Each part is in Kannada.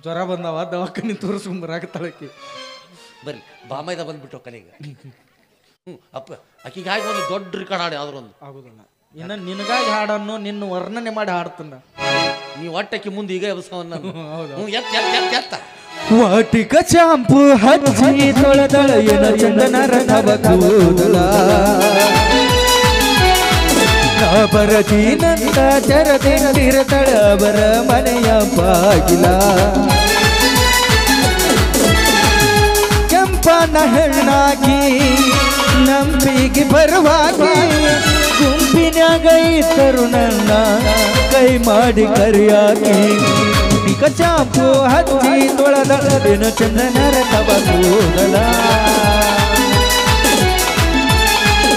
ಜ್ವರ ಬಂದವ ದವಾಖಾನಿ ತೋರಿಸ್ಕೊಂಬರಾಕತ್ತಾಳಕಿ. ಬರ್ರಿ ಬಾಮೈದ ಬಂದ್ಬಿಟ್ಟು ಕಲಿಗೆ. ಅಪ್ಪ ಆಕಿಗೆ ಹಾಗೆ ಒಂದು ದೊಡ್ಡ ರಿಕಾರ್ಡ್ ಹಾಡಿ ಯಾವ್ದೊಂದು ಆಗುದಿಲ್ಲ. ಇನ್ನು ನಿನಗಾಗಿ ಹಾಡನ್ನು ನಿನ್ನ ವರ್ಣನೆ ಮಾಡಿ ಹಾಡ್ತಾನ. ನೀವು ಒಟ್ಟಕ್ಕೆ ಮುಂದೆ ಈಗ ಎಬ್ಸವನ್ನ ಎತ್ತ ವಾಟಿಕ ಚಾಂಪು ಹಚ್ಚಿ ತೊಳೆದಳ ಎನ ಚಂದನರ ನವ ಕೂದಲ ಬರದೀನಂತ ತೆರೆದಿರತಳ ಅವರ ಮನೆಯ ಬಾಗಿಲ. ಕೆಂಪನ ಹೆಣ್ಣಾಗಿ ನಂಬಿಗೆ ಬರುವಾಗಿ ಗುಂಪಿನಾಗ ಇದ್ದರು ನನ್ನ ಕೈ ಮಾಡಿ ಕರಿಯಾಗಿ. ಟಿಕ ಚಾಂಪು ಹಚ್ಚಿ ತೊಳೆದಳದಿನ ಚಂದನರ ತವ ಕೂದಲ.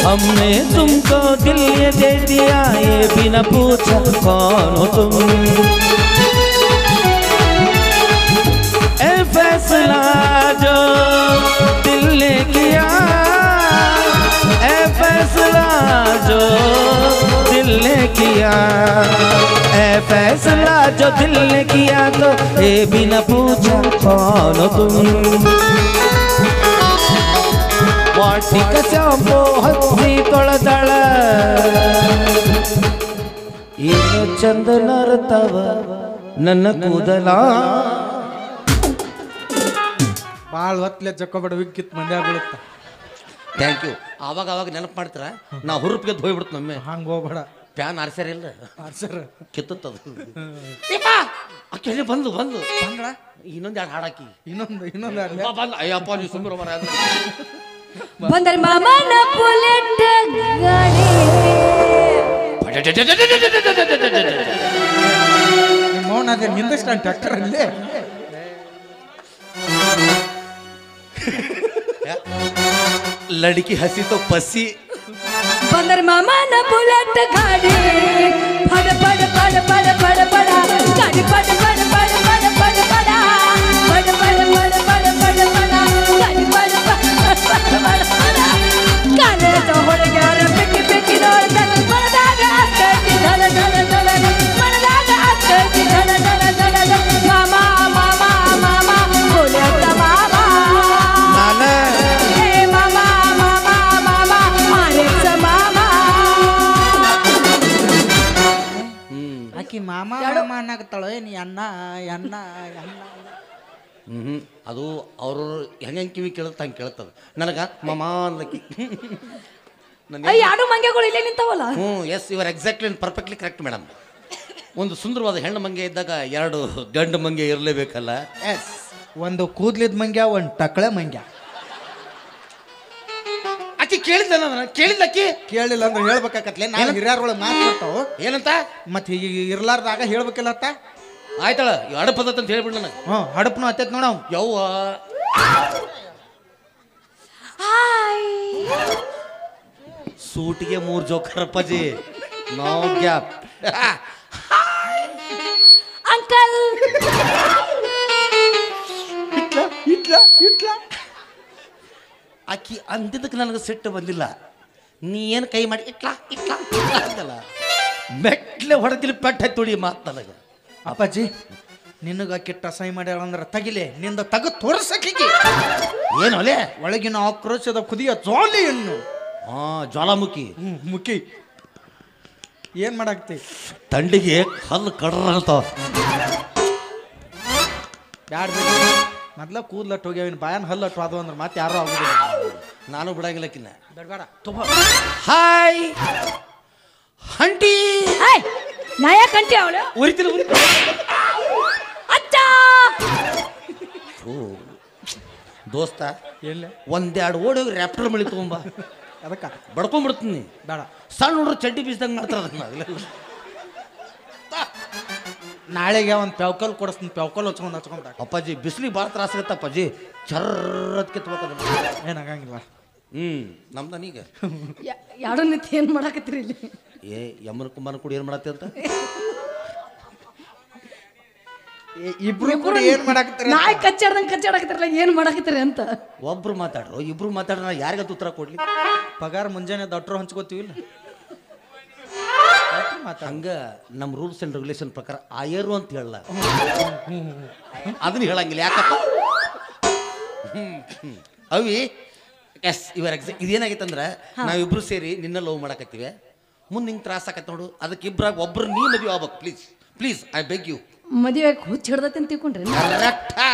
हमने तुमको दिल ये दे दिया ये बिना पूछा कौन हो तुम. ए फैसला जो दिल ने किया ए फैसला जो दिल ने किया ए फैसला जो दिल ने किया तो ये बिना पूछा कौन हो तुम. ವಾಟಿಕ ಶಾಂಪು ಹಚ್ಚಿ ತೊಳೆದಳ ಏನು ಚಂದನರತವ ನನ್ನ ಕೂದಲ. ಭಾಳ ಹೊತ್ಲೆ ಜಕ್ಕೋಬೇಡ ವಿಕ್ಕಿತ್ ಮಂಡ್ಯ ಬೀಳುತ್ತ. Thank you. ಆವಾಗ ಅವಾಗ ನೆನಪು ಮಾಡ್ತೀರ ನಾ ಹುರುಪಿಗೆ ಹೋಗ್ಬಿಡ್ತು ನಮ್ಮೆ. ಹಂಗೆ ಹೋಗ್ಬೇಡ. ಪ್ಯಾನ್ ಆರ್ಸ್ಯಾರಿಲ್ಲ ಆರ್ಸರ್ ಕಿತ್ತದ ಅಕ್ಕಿ ಬಂದು ಬಂದು ಬಂದ್ರ ಇನ್ನೊಂದು ಎರಡು ಹಾಡಾಕಿ ಇನ್ನೊಂದು ಬಂದು ಅಯ್ಯಪ್ಪ ನೀವು ಸುಮ್ಮನೆ ಬರ ಬಂದರ್ ಮಾಮನ ಬುಲೆಟ್ ಗಾಡಿ ಮೌನ ಅದೇ ಹಿಂದೂಸ್ತಾನ್ ಟ್ರ್ಯಾಕ್ಟರ್ ಅಲ್ಲೇ ಲड़की हंसी तो पसी. ಬಂದರ್ ಮಾಮನ ಬುಲೆಟ್ ಗಾಡಿ ಪಡ ಪಡ ಪಡ ಪಡ ಪಡ ಪಡ ಗಾಡಿ ಪಡ ಪಡ ಪಡ ಪಡ ಪಡ ಪಡ ಪಡ ಪಡ ಪಡ ಪಡ ಪಡ ಪಡ ಗಾಡಿ ಪಡ ಪಡ ಪಡ ಪಡ ಪಡ ಕಾಲೇಜ ಹೊರಗ್ಯಾರ ಬಿಕ್ಕಿ ಬಿಕ್ಕಿ ನೋಡ್ತಾನೆ ಮನದಾಗ ಅಕ್ಕಿ ಧನ ಧನ ಧನ ಮನದಾಗ ಅಕ್ಕಿ ಧನ ಧನ ಧನ ಮಾಮ ಮಾಮ ಮಾಮ ಬುಲೆಟ್ ಮಾಮ ಹೇ ಮಾಮ ಮಾಮ ಮಾಮ ಮಾರಿಸ ಮಾಮ. ಆಕಿ ಮಾಮ ಮಾಮ ಅನ್ನಕತ್ತಾಳ ನೀ ಅಣ್ಣ ಅಣ್ಣ ಅಣ್ಣ. ಅದು ಅವರು ಹೆಂಗೆ ಕಿವಿ ಕೇಳುತ್ತ ಹಂಗೆ ಕೇಳ್ತದ ನನಗೆ ಮಮಾ ಅನ್ಲಕ್ಕಿ. ಎರಡು ಮಂಗೆಗಳು ಇಲ್ಲೇ ನಿಂತಾವಲ್ಲ. Yes your exactly and perfectly correct madam. ಒಂದು ಸುಂದರವಾದ ಹೆಣ್ಣು ಮಂಗೆ ಇದ್ದಾಗ ಎರಡು ಗಂಡು ಮಂಗೆ ಇರಲೇಬೇಕಲ್ಲ. ಎಸ್, ಒಂದು ಕೂದ್ಲಿದ್ ಮಂಗ್ಯ ಒಂದು ಟಕಳೆ ಮಂಗ್ಯ. ಆಕಿ ಕೇಳಿದ್ಲ ನಾನು ಕೇಳಿದ್ಲಕ್ಕಿ ಕೇಳಿಲ್ಲ ಅಂದ್ರೆ ಹೇಳ್ಬೇಕಾಕತ್ಲೆ. ನಾನು ಹಿರಿಯರೊಳಗೆ ಮಾತಾಡ್ತಾವ ಏನಂತ ಮತ್ತೆ ಇರ್ಲಾರ್ದಾಗ ಹೇಳ್ಬೇಕಿಲ್ಲತ್ತ. ಆಯ್ತಾಳ ಅಡಪದತ್ ಅಂತ ಹೇಳ್ಬಿಡ್ ನನಗೆ. ಹಡಪ್ನು ಹತ್ತೈತ್ ನೋಡ ಯವ್ವ ಸೂಟಿಗೆ 3 ಜೋಕರಪ್ಪಾಜಿ ನೋ ಗ್ಯಾಪ್. ಅಂಕಲ್ ಆಕಿ ಅಂದಿದ್ದಕ್ಕೆ ನನಗೆ ಸಿಟ್ಟು ಬಂದಿಲ್ಲ. ನೀ ಏನು ಕೈ ಮಾಡಿ ಇಟ್ಲಾ ಇಟ್ಲಾ ಅಂತಲ್ಲ ಮೆಟ್ಲೆ ಹೊಡೆದಿಲ್ಲ ಪೆಟ್ಟ ತುಳಿ ಮಾತು ನನಗೆ. ಅಪ್ಪಾಜಿ ನಿನಗ ಕೆಟ್ಟ ಸೈ ಮಾಡ್ಯಾಳ ಅಂದ್ರೆ ತಗಿಲೆ ನಿಂದ ತಗ ತೋರ್ಸಕ್ಕಿಗೆ ಏನು ಅಲ್ಲೇ ಒಳಗಿನ ಆಕ್ರೋಶದ ಕುದಿಯ ಜ್ವಾಲೆಯನ್ನು. ಜ್ವಾಲಾಮುಖಿ ಮುಖಿ ಏನ್ ಮಾಡಾಕ್ತಿ? ತಂಡಿಗೆ ಹಲ್ಲು ಕಡ್ರ ಅಂತಾವ. ಬ್ಯಾಡ ಮೊದ್ಲ ಕೂದ್ಲಟ್ಟು ಹೋಗ್ಯಾವಿನ ಬಾಯನ್ ಹಲ್ಲಟ್ಟು ಅದು ಅಂದ್ರೆ ಮತ್ತೆ ಯಾರು ಆಗುದಿಲ್ಲ. ನಾನು ಬಿಡಂಗಿಲ್ಲಕ್ಕಿನ್ನ ಬೇಡ ತುಂಬ. ಹಾಯ್ ಹಂಟಿ ನಾ ಯಾಕೆ ಅಂಟಿ ಅವಳು ಉರಿತೀನಿ ಅಚ್ಚ ದೋಸ್ತ ಎಲ್ಲ ಒಂದೆರಡು ಓಡಿ ರ್ಯಾಪ್ಟರ್ ಮಳಿ ತಗೊಂಬ ಅದಕ್ಕ ಬಡ್ಕೊಂಡ್ಬಿಡ್ತೀನಿ. ಬೇಡ ಸಣ್ಣ ಹುಡ್ರು ಚಡ್ಡಿ ಬೀಸ್ದಂಗೆ ಮಾಡ್ತಾರ ನಾಳೆಗೆ ಒಂದು ಪ್ಯಾವ್ಕಲ್ ಕೊಡಿಸ್ತೀನಿ. ಪ್ಯಾವ್ಕಲ್ ಹಚ್ಕೊಂಡ್ ಅಪ್ಪಾಜಿ ಬಿಸಿಲಿಗೆ ಭಾಳ ತ್ರಾಸ ಆಗತ್ತ ಅಪ್ಪಾಜಿ. ಚರ್ರದ್ ಕಿತ್ಬೇಕು. ಏನಾಗಂಗಿಲ್ಲ. ನಮ್ದ ನೀಗ ಎರಡು ನಿಂತು ಏನು ಮಾಡಾಕತ್ತೀರಿ ಇಲ್ಲಿ? ಯಮ್ಮನ ಕುಂಬನ ಕೂಡ ಏನು ಮಾಡತ್ತೆ ಅಂತ ಇಬ್ರು ಕೂಡ ಏನ್ ಮಾಡಾಕತ್ತೀರ? ನಾಯಿ ಕಚ್ಚಾಡಕತ್ತಿರಲ್ಲ ಏನು ಮಾಡಾಕತ್ತೀರಿ ಅಂತ. ಒಬ್ರು ಮಾತಾಡ್ರು ಇಬ್ರು ಮಾತಾಡ್ರ ಯಾರಿಗಂತ ಉತ್ತರ ಕೊಡ್ಲಿ? ಪಗಾರ ಮುಂಜಾನೆ ದಟ್ರು ಹಂಚ್ಕೋತೀವಿ ಇಲ್ಲ ಮಾತಾಡ ಹಂಗ ನಮ್ಮ ರೂಲ್ಸ್ ಅಂಡ್ ರೆಗ್ಯುಲೇಷನ್ ಪ್ರಕಾರ ಆಯರು ಅಂತ ಹೇಳಲ್ಲ ಅದನ್ನ ಹೇಳಂಗಿಲ್ಲ ಯಾಕಪ್ಪ ಅವಿ ಎಸ್ ಇವರ ಇದೇನಾಗೈತೆ ಅಂದ್ರೆ ನಾವಿಬ್ರು ಸೇರಿ ನಿನ್ನ ಲವ್ ಮಾಡಕತ್ತೀವಿ ಮುಂದೆ ನಿಂಗೆ ತ್ರಾಸ ಆಕತ್ ನೋಡು ಅದಕ್ಕೆ ಇಬ್ಬರಾಗ ಒಬ್ರು ನೀ ಮದುವೆ ಆಗ್ಬೇಕು please please I beg you ಮದುವೆ ಹುಚ್ಚ ಹಿಡ್ದತಿ ಅಂತ ತಿಳ್ಕೊಂಡ್ರಿ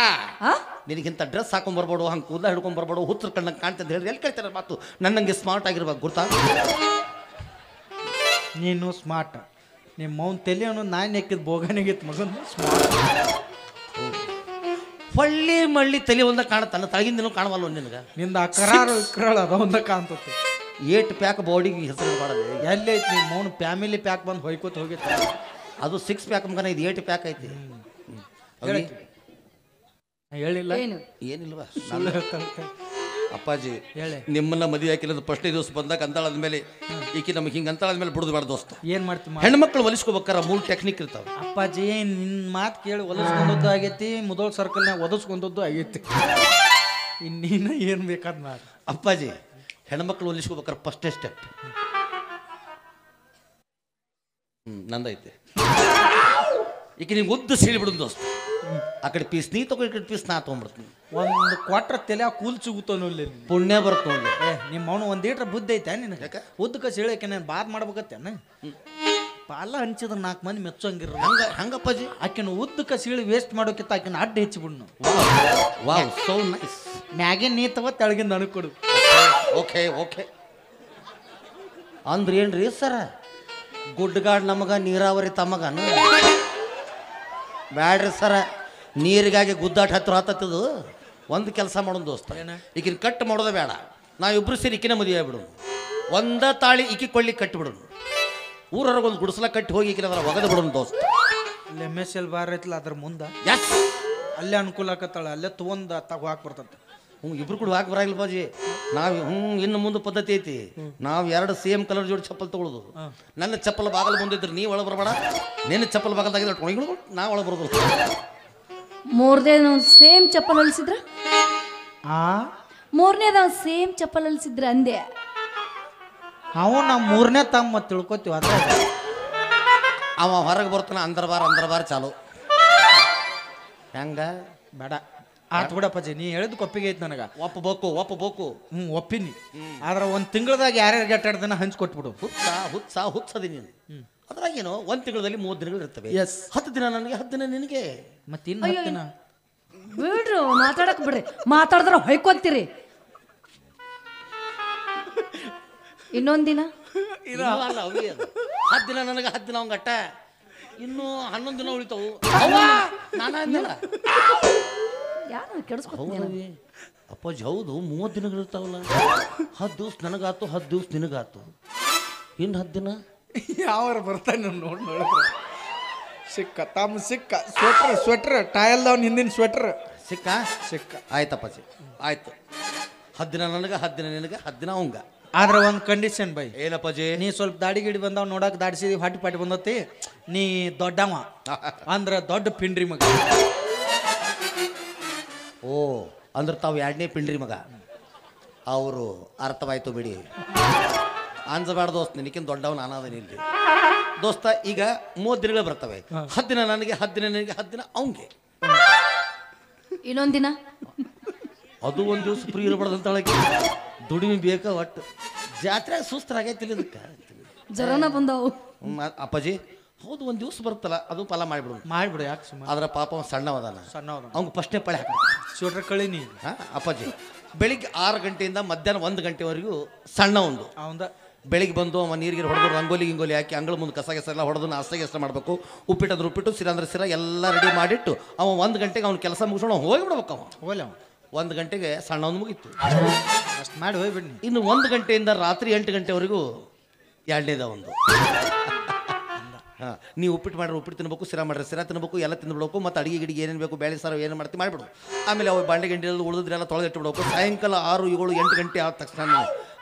ನಿನಗಿಂತ ಡ್ರೆಸ್ ಹಾಕೊಂಡ್ಬರ್ಬೇಡು ಹಂಗೆ ಕೂದಲ ಹಿಡ್ಕೊಂಡ್ಬರ್ಬೇಡು ಹುಚ್ಚರು ಕಣ್ಣಂಗೆ ಕಾಣ್ತಂತ ಹೇಳಿ ಎಲ್ಲಿ ಕೇಳ್ತಾರೆ ಮಾತು ನನ್ನಂಗೆ ಸ್ಮಾರ್ಟ್ ಆಗಿರ್ಬೇಕು ಗುರ್ತಾ ನೀನು ಸ್ಮಾರ್ಟ್ ನಿಮ್ಮ ಮೌನ್ ತಲೆ ಅನ್ನೋದು ನಾನು ಎಕ್ಕಿದ್ ಬೋಗನಿಗಿತ್ತು ಮಗನ್ ಸ್ಮಾರ್ಟ್ ಹೊಳ್ಳಿ ಮಳ್ಳಿ ತಲೆ ಒಂದ ಕಾಣತ್ತಾನ ತಳಗಿಂದನೂ ಕಾಣವಲ್ಲ ನಿನಗೆ ನಿಂದ ಅಕರಾರು ಇಕ್ರಾಳ ಅದ ಒಂದ ಕಾಣ್ತತಿ ಏಟ್ ಪ್ಯಾಕ್ ಬಾಡಿಗೆ ಹೆಸರು ಮಾಡೋದು ಎಲ್ಲಿ ಐತಿ ನಿಮ್ಮ ಮೌನ್ ಫ್ಯಾಮಿಲಿ ಪ್ಯಾಕ್ ಬಂದು ಹೊಯ್ಕೋತ ಹೋಗಿತ್ತು ಅದು 6 ಪ್ಯಾಕ್ ಮಗನ ಇದು 8 ಪ್ಯಾಕ್ ಐತಿ ಹೇಳಿಲ್ಲ ಏನು ಏನಿಲ್ವಾ ಸುಳ್ಳು ಹೇಳ್ತಾನೆ. ಅಪ್ಪಾಜಿ ಹೇಳಿ ನಿಮ್ಮನ್ನ ಮದುವೆ ಹಾಕಿರೋದು ಫಸ್ಟ್ನೇ ದಿವಸ ಬಂದಾಗ ಅಂತಾಳದ ಮೇಲೆ ಈಕಿ ನಮಗೆ ಹಿಂಗೆ ಅಂತಾಳದ ಮೇಲೆ ಬಿಡುದು ಬೇಡ ದೋಸ್ತ ಏನ್ ಮಾಡ್ತಿ ಹೆಣ್ಮಕ್ಳು ಹೊಲಿಸ್ಕೋಬೇಕಾರ 3 ಟೆಕ್ನಿಕ್ ಇರ್ತಾವ ಅಪ್ಪಾಜಿ ನಿನ್ನ ಮಾತು ಕೇಳಿ ಒಲಿಸ್ಕೊಂಡದ್ದು ಆಗೈತಿ ಮುದೋಳ್ ಸರ್ಕಲ್ನಾಗ ಒದಸ್ಕೊಂಡದ್ದು ಆಗೈತಿ ಇನ್ನೇನು ಏನು ಬೇಕಾದ್ ಮಾಡಿ ಅಪ್ಪಾಜಿ ಹೆಣ್ಮಕ್ಳು ಹೊಲಿಸ್ಕೋಬೇಕಾರ ಫಸ್ಟೇ ಸ್ಟೆಪ್ ನಂದೈತೆ ಈಗ ನಿಂಗೆ ಉದ್ದು ಸೀಳಿ ಬಿಡುದು ದೋಸ್ತ ಆ ಕಡೆ ಪೀಸ್ ನೀ ತಗೋ ಈ ಕಡೆ ಪೀಸ್ ನಾ ತೊಗೊಂಡ್ಬಿಡ್ತೀನಿ ಒಂದು ಕ್ವಾಟ್ರ ತಲೆ ಕೂಲ್ ಸಿಗುತ್ತಾನಲ್ಲಿ ಪುಣ್ಯ ಬರ್ತು ನೋಡಿ ನಿಮ್ಮ ಅವನು ಒಂದು ಲೀಟ್ರ್ ಬುದ್ಧಿ ಐತೆ ನಿನಗೆ ಯಾಕೆ ಉದ್ದಕ್ಕೆ ಸೀಳಕ್ಕೆ ನಾನು ಬಾದ್ ಮಾಡ್ಬೇಕತ್ತೇನ ಪಾಲ ಹಂಚಿದ್ರೆ 4 ಮಂದಿ ಮೆಚ್ಚಂಗಿರ ಹಂಗಪ್ಪಾಜಿ ಆಕಿನ ಉದ್ದಕ್ಕೆ ಸೀಳಿ ವೇಸ್ಟ್ ಮಾಡೋಕ್ಕಿಂತ ಆಕಿನ ಅಡ್ಡ ಹೆಚ್ಚಿಬಿಡ್ನು ವಾವ್ ಸೋ ನೈಸ್ ಮ್ಯಾಗಿನ ನೀ ತಗೋ ತೆಳಗಿಂದ ನನಗೆ ಕೊಡು ಓಕೆ ಓಕೆ ಅಂದ್ರೆ ಏನ್ರಿ ಸರ ಗುಡ್ಡಗಾಡ್ ನಮಗ ನೀರಾವರಿ ತಮಗನು ಬ್ಯಾಡ್ರಿ ಸರ ನೀರಿಗಾಗಿ ಗುದ್ದಾಟ ಹತ್ತದು ಒಂದು ಕೆಲಸ ಮಾಡೋದು ದೋಸ್ತ ಈಗಿನ ಕಟ್ ಮಾಡೋದ ಬೇಡ ನಾವಿಬ್ರು ಸೇರಿ ಈಕಿನ ಮದುವೆ ಆಗ್ಬಿಡು ಒಂದ ತಾಳಿ ಈಕಿ ಕೊಳ್ಳಿ ಕಟ್ಟಿಬಿಡೋನು ಊರವ್ರಿಗೊಂದು ಗುಡಿಸಲ ಕಟ್ಟಿ ಹೋಗಿ ಈಕಿನ ಅದರ ಒಗದು ಬಿಡೋನು ದೋಸ್ತ ಅಲ್ಲಿ MSL ಬಾರ್ ಐತಲ್ಲ ಅದ್ರ ಮುಂದೆ ಎಸ್ ಅಲ್ಲೇ ಅನುಕೂಲ ಆಕತ್ತಾಳ ಅಲ್ಲೇ ತೊಗೊಂಡು ಹಾಕಿ ಬರ್ತಂತ ಇಬ್ರು ಕೂಡ ಹಾಕಿ ಬರಾಗಿಲ್ಲ ಬಾಜಿ ನಾವು ಇನ್ನು ಮುಂದೆ ಪದ್ಧತಿ ಐತಿ ನಾವು 2 ಸೇಮ್ ಕಲರ್ ಜೋಡಿ ಚಪ್ಪಲ್ ತಗೊಳ್ಳೋದು ನನ್ನ ಚಪ್ಪಲ್ ಬಾಗಲ್ ಬಂದಿದ್ರೆ ನೀ ಒಳಗೆ ಬರಬೇಡ ನಿನ್ನ ಚಪ್ಪಲ್ ಬಾಗಲ್ದಾಗಿದ್ರೆ ಒಣಗಿಳು ನಾ ಒಳಗೆ ಬರೋದು ಮೂರನೇದ ಸೇಮ್ ಚಪ್ಪಲ್ ಹೊಲಿಸಿದ್ರ ಆ ಮೂರನೇದ ಸೇಮ್ ಚಪ್ಪಲ್ ಹೊಲಿಸಿದ್ರ ಅಂದೆ ಅವು ನಾವು 3ನೇ ತಮ್ಮ ತಿಳ್ಕೊತೀವಿ ಅದ್ರ ಅವ ಹೊರಗೆ ಬರ್ತಾನ ಅಂದರ್ ಬಾರ್ ಚಾಲು ಹೆಂಗ ಬೇಡ ಆತ್ ಬಿಡಪ್ಪಾಜಿ ನೀ ಹೇಳಿದ್ ಕೊಪ್ಪಿಗೆ ಐತಿ ನನಗೆ ಒಪ್ಪಬೇಕು ಒಪ್ಪಿನಿ ಆದ್ರೆ ಒಂದು ತಿಂಗಳದಾಗ ಯಾರ್ಯಾರಿಗೆ ಅಡ್ಡಾಡ್ದನ ಹಂಚ್ಕೊಟ್ಬಿಡು ಹುಚ್ಚದಿ ನೀನು ಅದ್ರಾಗೇನು 1 ತಿಂಗಳಲ್ಲಿ 30 ದಿನಗಳು ಇರ್ತವೆ ಎಸ್ 10 ದಿನ ನನಗೆ 10 ದಿನ ನಿನಗೆ ಮತ್ತೆ ಇನ್ನು 10 ದಿನ ಬಿಡ್ರು ಮಾತಾಡಕ್ ಬಿಡ್ರಿ ಮಾತಾಡಿದ್ರ ಹೊಯ್ಕೊಂತೀರಿ ಇನ್ನೊಂದಿನ 10 ದಿನ ನನಗೆ 10 ದಿನ ಅವಂಗಟ್ಟ ಇನ್ನು 11 ದಿನ ಉಳಿತಾವು ನಾನ ಅಂದಿಲ್ಲ ಯಾರು ಕೆಡಿಸ್ಕೊತೀನಿ ಅಪ್ಪಾಜಿ ಹೌದು 30 ದಿನಗಳು ಇರ್ತಾವಲ್ಲ 10 ದಿವ್ಸ ನನಗಾತು 10 ದಿವ್ಸ ನಿನಗಾತು ಇನ್ನು 10 ದಿನ ಯಾವ ಬರ್ತಾನೆ ನೋಡಿದ್ರೆ ಸಿಕ್ಕ ತಮ್ಮ ಸಿಕ್ಕ ಸ್ವೆಟ್ರ್ ಟಾಯಲ್ದವ್ನ ಹಿಂದಿನ ಸ್ವೆಟ್ರ್ ಸಿಕ್ಕ ಆಯ್ತಪ್ಪಾಜಿ ಆಯ್ತು 10 ದಿನ ನನಗೆ 10 ದಿನ ನಿನಗೆ 10 ದಿನ ಅವಂಗ ಆದ್ರೆ ಒಂದು ಕಂಡೀಷನ್ ಬೈ ಏನಪ್ಪಾಜಿ ನೀ ಸ್ವಲ್ಪ ದಾಡಿ ಗಿಡಿ ಬಂದಾವ್ ನೋಡಕ್ ದಾಡ್ಸಿದಿ ಹೊಟ್ಟಿ ಪಾಟಿ ಬಂದತಿ ನೀ ದೊಡ್ಡವ ಅಂದ್ರ ದೊಡ್ಡ ಪಿಂಡ್ರಿ ಮಗ ಓ ಅಂದ್ರೆ ತಾವು 2ನೇ ಪಿಂಡ್ರಿ ಮಗ ಅವರು ಅರ್ಥವಾಯ್ತು ಬಿಡಿ ಅಂಜಬೇಡ ದೋಸ್ತ ನಿನಕಿನ್ ದೊಡ್ಡವ ನಾನಾದನಿ ಇಲ್ಲಿ ದೋಸ್ತ ಈಗ 30 ದಿನಗಳು ಬರ್ತವೆ 10 ದಿನ ನನಗೆ 10 ದಿನ ನನಗೆ 10 ದಿನ ಅವಂಗೆ ಇನ್ನೊಂದಿನ ಅದು ಒಂದು ದಿವಸ ಫ್ರೀ ಇರಬಾರ್ದಂತಳಕ್ಕೆ ದುಡಿಮೆ ಬೇಕ ಒಟ್ಟು ಜಾತ್ರೆ ಸುಸ್ತರಾಗೈತಿ ಇದಕ್ಕೆ ಜ್ವರನ ಬಂದವು ಅಪ್ಪಾಜಿ ಹೌದು ಒಂದು ದಿವಸ ಬರುತ್ತಲ್ಲ ಅದು ಫಲ ಮಾಡ್ಬಿಡು ಯಾಕೆ ಸುಮ್ಮ ಆದ್ರೆ ಪಾಪ ಅವ್ನು ಸಣ್ಣವದಾನ ಅವ್ನಿಗೆ ಫಸ್ಟ್ನೇ ಪಳೆ ಹಾಕ ಸ್ವೆಟ್ರ್ ಕಳಿನಿ ಅಪ್ಪಾಜಿ ಬೆಳಿಗ್ಗೆ 6 ಗಂಟೆಯಿಂದ ಮಧ್ಯಾಹ್ನ 1 ಗಂಟೆವರೆಗೂ ಸಣ್ಣ ಒಂದು ಅವಂದ ಬೆಳಿಗ್ಗೆ ಬಂದು ಅವ ನೀರಿಗೆ ಹೊಡೆದು ರಂಗೋಲಿ ಗಿಂಗೋಲಿ ಹಾಕಿ ಅಂಗಳ ಮುಂದೆ ಕಸ ಎಲ್ಲ ಹೊಡೆದು ನಾಷ್ಟಾಗಿ ಎಷ್ಟು ಮಾಡಬೇಕು ಉಪ್ಪಿಟ್ಟು ಉಪ್ಪಿಟ್ಟು ಸಿರ ಅಂದ್ರೆ ಸಿರ ಎಲ್ಲ ರೆಡಿ ಮಾಡಿಟ್ಟು ಅವ 1 ಗಂಟೆಗೆ ಅವ್ನ ಕೆಲಸ ಮುಗಿಸ್ಕೊಂಡು ಹೋಗಿಬಿಡ್ಬೇಕು ಅವ ಹೋಗ್ಲ 1 ಗಂಟೆಗೆ ಸಣ್ಣ ಒಂದು ಮುಗೀತು ಅಷ್ಟು ಮಾಡಿ ಹೋಗ್ಬಿಡ್ನಿ ಇನ್ನು 1 ಗಂಟೆಯಿಂದ ರಾತ್ರಿ 8 ಗಂಟೆವರೆಗೂ 2ನೇದ ಒಂದು ಹಾಂ ನೀವು ಉಪ್ಪಿಟ್ಟು ಮಾಡ್ರೆ ಉಪ್ಪಿಟ್ಟು ತಿನ್ಬೇಕು ಸಿರ ಮಾಡ್ರೆ ಸಿರ ತಿನ್ಬೇಕು ಎಲ್ಲ ತಿನ್ಬಿಡ್ಬೇಕು ಮತ್ತು ಅಡಿಗೆ ಗಿಡಿಗೆ ಏನೇನು ಬೇಕು ಬೇಳೆ ಸಾರು ಏನು ಮಾಡ್ತೀವಿ ಮಾಡಿಬಿಡು ಆಮೇಲೆ ಅವು ಬಾಂಡೆ ಗಂಟೆಯಲ್ಲಿ ಉಳಿದ್ರೆಲ್ಲ ತೊಳೆದಿಟ್ಬಿಡ್ಬೇಕು ಸಾಯಂಕಾಲ 6, 7, 8 ಗಂಟೆ ಆದ ತಕ್ಷಣ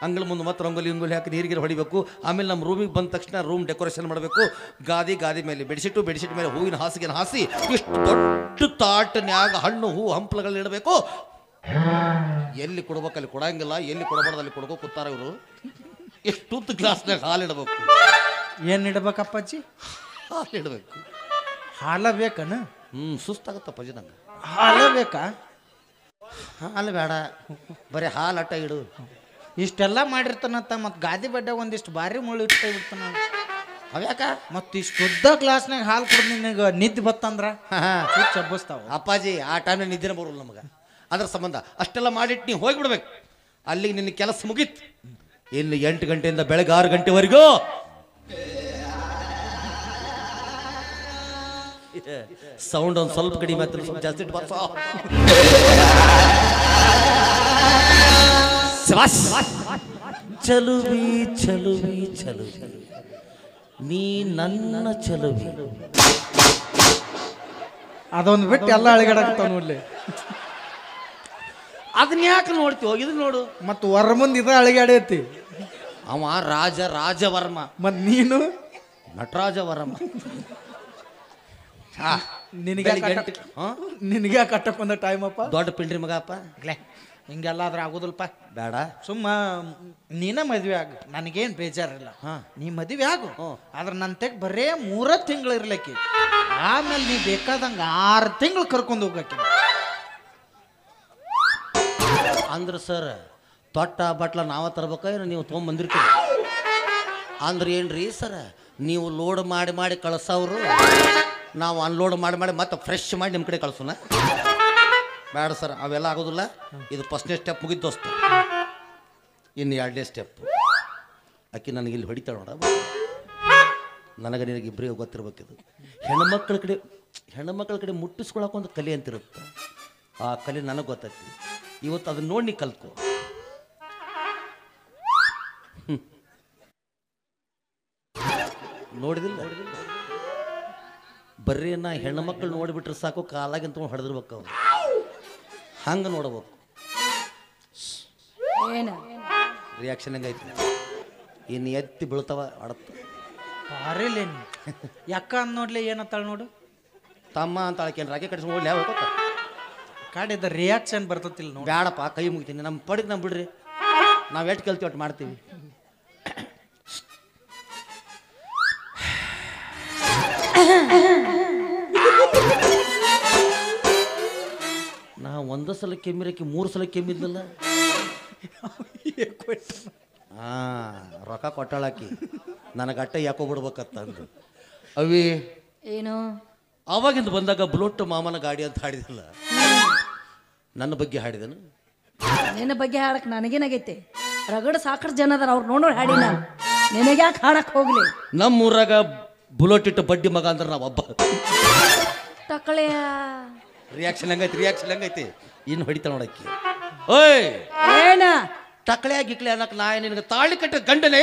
ಅಂಗಳ ಮುಂದೆ ಮತ್ತೆ ರಂಗೋಲಿ ಹಾಕಿ ನೀರಿಗೆ ಹೊಡಿಬೇಕು ಆಮೇಲೆ ನಮ್ಮ ರೂಮಿಗೆ ಬಂದ ತಕ್ಷಣ ರೂಮ್ ಡೆಕೋರೇಷನ್ ಮಾಡಬೇಕು ಗಾದಿ ಮೇಲೆ ಬೆಡ್ಶೀಟ್ ಮೇಲೆ ಹೂವಿನ ಹಾಸಿಗೆ ಹಾಸಿ ಇಷ್ಟು ದೊಡ್ಡ ತಾಟನ್ಯಾಗ ಹಣ್ಣು ಹೂ ಹಂಪಲುಗಳನ್ನ ಇಡಬೇಕು ಎಲ್ಲಿ ಕೊಡ್ಬೇಕು ಅಲ್ಲಿ ಕೊಡಂಗಿಲ್ಲ ಎಲ್ಲಿ ಕೊಡಬಾರ್ದು ಅಲ್ಲಿ ಕೊಡ್ಕೋ ಕೂತಾರ ಇವರು ಎಷ್ಟು ಗ್ಲಾಸ್ನಾಗ ಹಾಲು ಇಡಬೇಕು ಏನು ಇಡ್ಬೇಕಪ್ಪಾಜಿ? ಹಾಲು ಇಡಬೇಕು. ಹಾಲ ಬೇಕನ? ಸುಸ್ತಾಗತ್ತ ಅಪ್ಪಾಜಿ ನಂಗೆ. ಹಾಲ ಬೇಕಾ? ಹಾಲು ಬೇಡ, ಬರೀ ಹಾಲು ಅಟ್ಟ ಇಡು. ಇಷ್ಟೆಲ್ಲ ಮಾಡಿರ್ತಾನಂತ ಮತ್ತು ಗಾದಿ ಬಡ್ಡೆ ಒಂದಿಷ್ಟು ಭಾರಿ ಮುಳ್ಳು ಇಟ್ಟ ಬಿಡ್ತಾನ. ಅವ್ಯಾಕ ಮತ್ತು ಇಷ್ಟು ಉದ್ದ ಗ್ಲಾಸ್ನಾಗ ಹಾಲು ಕುಡ್ದು ನಿನಗೆ ನಿದ್ದೆ ಬತ್ತಂದ್ರ ಚಬ್ಬಸ್ತಾವ. ಅಪ್ಪಾಜಿ ಆ ಟೈಮ್ನಾಗ ನಿದ್ದಿನ ಬರೋಲ್ಲ ನಮಗೆ. ಅದ್ರ ಸಂಬಂಧ ಅಷ್ಟೆಲ್ಲ ಮಾಡಿಟ್ಟು ನೀವು ಹೋಗಿಬಿಡ್ಬೇಕು. ಅಲ್ಲಿಗೆ ನಿನ್ನ ಕೆಲಸ ಮುಗೀತು. ಇನ್ನು 8 ಗಂಟೆಯಿಂದ ಬೆಳಗ್ಗೆ 6 ಗಂಟೆವರೆಗೂ ಸೌಂಡ್ ಒಂದು ಸ್ವಲ್ಪ ಕಡಿಮೆ ಆಯ್ತು, ಸ್ವಲ್ಪ ಜಾಸ್ತಿ ಇಟ್ಟು ಬರ್ಸೋ. ಚಲುವಿ ಚಲುವಿ ಚಲುವಿ ನೀ ನನ್ನ ಚಲುವಿ. ಅದೊಂದು ಬಿಟ್ಟು ಎಲ್ಲ ಅಳಿಗಾಡಕ್ತಾವ ನೋಡ್ಲಿ. ಅದನ್ನ ಯಾಕೆ ನೋಡ್ತೀವಿ? ಇದು ನೋಡು. ಮತ್ತು ಹೊರ ಮುಂದೆ ಇದ ಅಳಿಗಾಡೈತಿ. ಅವ ರಾಜವರ್ಮ, ಮತ್ತು ನೀನು ನಟರಾಜವರ್ಮ. ನಿನಗೆ ಕಟ್ಟಕ್ ಬಂದ ಟೈಮ್ ಅಪ್ಪ. ದೊಡ್ಡ ಪಿಂಡ್ರಿ ಮಗಪ್ಪ. ಹಿಂಗೆಲ್ಲ ಆದ್ರೆ ಆಗೋದಿಲ್ಪ. ಬೇಡ, ಸುಮ್ಮ ನೀನ ಮದ್ವೆ ಆಗ, ನನಗೇನು ಬೇಜಾರಿಲ್ಲ. ನೀ ಮದ್ವೆ ಆಗು, ಆದ್ರೆ ನನ್ನ ತೆಗ್ ಬರೇ 3 ತಿಂಗಳು ಇರ್ಲಿಕ್ಕೆ. ಆಮೇಲೆ ನೀ ಬೇಕಾದಂಗೆ 6 ತಿಂಗಳು ಕರ್ಕೊಂಡು ಹೋಗಕ್ಕೆ. ಅಂದ್ರೆ ಸರ್ ತೊಟ್ಟ ಬಟ್ಲ ನಾವ ತರ್ಬೇಕ, ಏನು ನೀವು ತೊಗೊಂಬಂದಿರ್ತೀರಿ? ಅಂದ್ರೆ ಏನ್ರಿ ಸರ್, ನೀವು ಲೋಡ್ ಮಾಡಿ ಮಾಡಿ ಕಳ್ಸವ್ರು, ನಾವು ಅನ್ಲೋಡ್ ಮಾಡಿ ಮಾಡಿ ಮತ್ತೆ ಫ್ರೆಶ್ ಮಾಡಿ ನಿಮ್ಮ ಕಡೆ ಕಳ್ಸೋಣ? ಬೇಡ ಸರ್, ಅವೆಲ್ಲ ಆಗೋದಿಲ್ಲ. ಇದು ಫಸ್ಟ್ನೇ ಸ್ಟೆಪ್ ಮುಗಿದ್ ದೋಸ್ತ. ಇನ್ನು 2ನೇ ಸ್ಟೆಪ್. ಆಕೆ ನನಗೆ ಇಲ್ಲಿ ಹೊಡಿತಾಳ ನೋಡ. ನನಗೆ ನಿನಗೆ ಇಬ್ಬರಿಗೆ ಗೊತ್ತಿರ್ಬೇಕಿದು. ಹೆಣ್ಮಕ್ಳ ಕಡೆ ಮುಟ್ಟಿಸ್ಕೊಳಕ್ಕೆ ಕಲೆ ಅಂತಿರುತ್ತೆ. ಆ ಕಲೆ ನನಗೆ ಗೊತ್ತೈತಿ. ಇವತ್ತು ಅದನ್ನ ನೋಡಿ ನೀ ಕಲ್ತ್ಕೊ. ನೋಡಿದಿಲ್ಲ? ಬರ್ರಿ ನಾ ಹೆಣ್ಣು ಮಕ್ಕಳು ನೋಡಿಬಿಟ್ರೆ ಸಾಕು, ಕಾಲಾಗಿಂತ ಹೊಡೆದಿರ್ಬೇಕು. ಅವ್ರು ಹಂಗೆ ನೋಡ್ಬೇಕು. ರಿಯಾಕ್ಷನ್ ಹೆಂಗೈತಿ? ಇನ್ನು ಎತ್ತಿ ಬೀಳ್ತಾವ ಆಡತ್ತ. ಬಾರಿಲೇನು ಯಾಕ ಅಂದ್ ನೋಡ್ಲಿ ಏನತ್ತಾಳ ನೋಡು. ತಮ್ಮ ಅಂತ ಅಳಕೇನು ರಾಕೆ ಕಡಿಸ್ ನೋಡ್ಲಿ ಯಾವ ಕಾಡಿದ ರಿಯಾಕ್ಷನ್ ಬರ್ತತಿಲ್ಲ ನೋಡಿ. ಬೇಡಪ್ಪ, ಕೈ ಮುಗಿತೀನಿ. ನಮ್ಮ ಪಡಿಗೆ ನಾವು ಬಿಡ್ರಿ, ನಾವು ಎಷ್ಟು ಕಲ್ತೀವಿ ಒಟ್ಟು ಮಾಡ್ತೀವಿ. ನಾ 1 ಸಲ ಕೆಮ್ಮಿರಕ್ಕೆ 3 ಸಲ ಕೆಮ್ಮಿದ್ನಲ್ಲ. ರೊಕ್ಕ ಕೊಟ್ಟಾಳಾಕಿ ನನಗೆ ಅಟ್ಟ ಯಾಕೋ ಬಿಡ್ಬೇಕತ್ತಂದು. ಅವಿ ಏನು ಅವಾಗಿಂದ ಬಂದಾಗ ಬುಲೋಟ್ ಮಾಮನ ಗಾಡಿ ಅಂತ ಹಾಡಿದಲ್ಲ, ನನ್ನ ಬಗ್ಗೆ ಹಾಡಿದನು. ನಿನ್ನ ಬಗ್ಗೆ ಹಾಡಕ್ ನನಗೇನಾಗೈತೆ? ರಗಡ ಸಾಕಷ್ಟು ಜನ ಅದಾರ, ಅವ್ರು ನೋಡೋರು ಹಾಡಿ. ನಾನು ನಿನಗೆ ಯಾಕೆ ಹಾಡಕ್ ಹೋಗ್ಲಿ? ನಮ್ಮೂರಾಗ ಬುಲೋಟ್ ಇಟ್ಟು ಬಡ್ಡಿ ಮಗ ಅಂದ್ರೆ ನಾವು ಒಬ್ಬ. ತಕ್ಕಳೆಯ ರಿಯಾಕ್ಷನ್ ಹೆಂಗೈತಿ? ಇನ್ನು ಹೊಡಿತಾ ನೋಡಕ್ಕೆ. ಓಯ್ ಏನ ಟಕಳೆ ಗಿಕ್ಳೆ ಅನ್ನಕ್ ನಾ ನಿನಗೆ ತಾಳಿ ಕಟ್ಟ ಗಂಡನೇ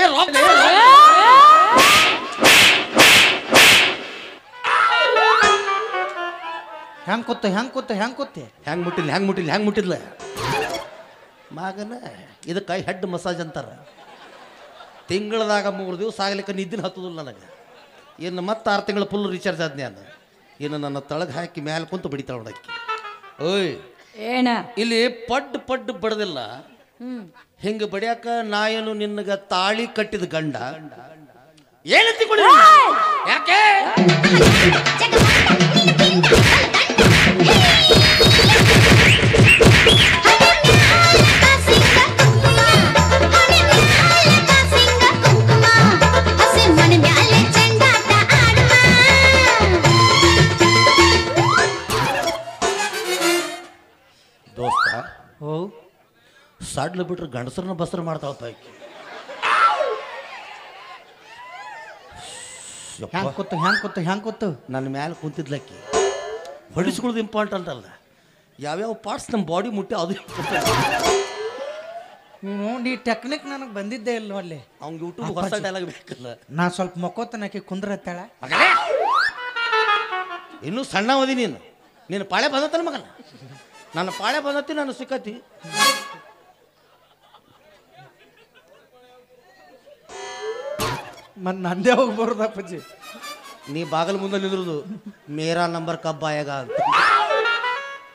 ಹೆಂಗ್ ಮುಟ್ಟಿದ್ಲ ಮಗನ. ಇದಕ್ಕೆ ಹೆಡ್ ಮಸಾಜ್ ಅಂತಾರ. ತಿಂಗಳದಾಗ 3 ದಿವಸ ಆಗ್ಲಿಕ್ಕೆ ನಿದ್ದಿನ ಹತ್ತದಿಲ್ಲ ನನಗೆ. ಇನ್ನು ಮತ್ತೆ 6 ತಿಂಗಳು ಫುಲ್ ರೀಚಾರ್ಜ್ ಆದ್ನಿ. ನಾನು ಇನ್ನು ನನ್ನ ತಳಗ ಹಾಕಿ ಮ್ಯಾಲೆ ಕುಂತು ಬಡಿತಾಳ ನೋಡಕ್ಕೆ. ಓಯ್ ಏನ ಇಲ್ಲಿ ಪಡ್ಡು ಬಡದಿಲ್ಲ. ಹಿಂಗ ಬಡಿಯಾಕ ನಾ ಏನು ನಿನ್ನಗ ತಾಳಿ ಕಟ್ಟಿದ ಗಂಡ ಏನಂತಿ ಕೊಡಿ? ಯಾಕೆ ದೋಸ್ತ? ಸಡ್ಲು ಬಿಟ್ರೆ ಗಂಡಸರನ್ನ ಬಸರು ಮಾಡ್ತಾಳ ಆಕಿ. ಹ್ಯಾಂಗ್ ಕೂತು ನನ್ನ ಮ್ಯಾಲೆ ಕುಂತಿದ್ಲಕ್ಕಿ. ಹೊಡಿಸ್ಕೊಳ್ಳೋದು ಇಂಪಾರ್ಟೆಂಟ್ ಅಲ್ಲ, ಯಾವ್ಯಾವ ಪಾರ್ಟ್ಸ್ ನಮ್ಮ ಬಾಡಿ ಮುಟ್ಟಿ ಅದು ನೋಡಿ. ಟೆಕ್ನಿಕ್ ನನಗೆ ಬಂದಿದ್ದೇ ಇಲ್ಲ ಅಲ್ಲಿ. ಅವ್ನಿಗೆ ಯೂಟ್ಯೂಬ್ ಹೊಸ ಡೈಲಾಗ್ ಬೇಕಲ್ಲ. ನಾ ಸ್ವಲ್ಪ ಮಕ್ಕೋತನಕ್ಕೆ ಕುಂದ್ರತ್ತಾಳ. ಇನ್ನೂ ಸಣ್ಣ ಓದಿ ನೀನು ಪಾಳೆ ಬಂದತ್ತಲ್ಲ ಮಗನ. ನನ್ನ ಪಾಳೆ ಬಂದತ್ತಿ, ನಾನು ಸಿಕ್ಕತಿ. ಮತ್ತು ನಂದೇ ಹೋಗಿ ಬರೋದಪ್ಪಜ್ಜಿ. ನೀ ಬಾಗಲ್ ಮುಂದೆ ನಿಂದ್ರದು ಮೇರಾ ನಂಬರ್ ಕಬ್ಬಾಯಾಗ ಅಂತ.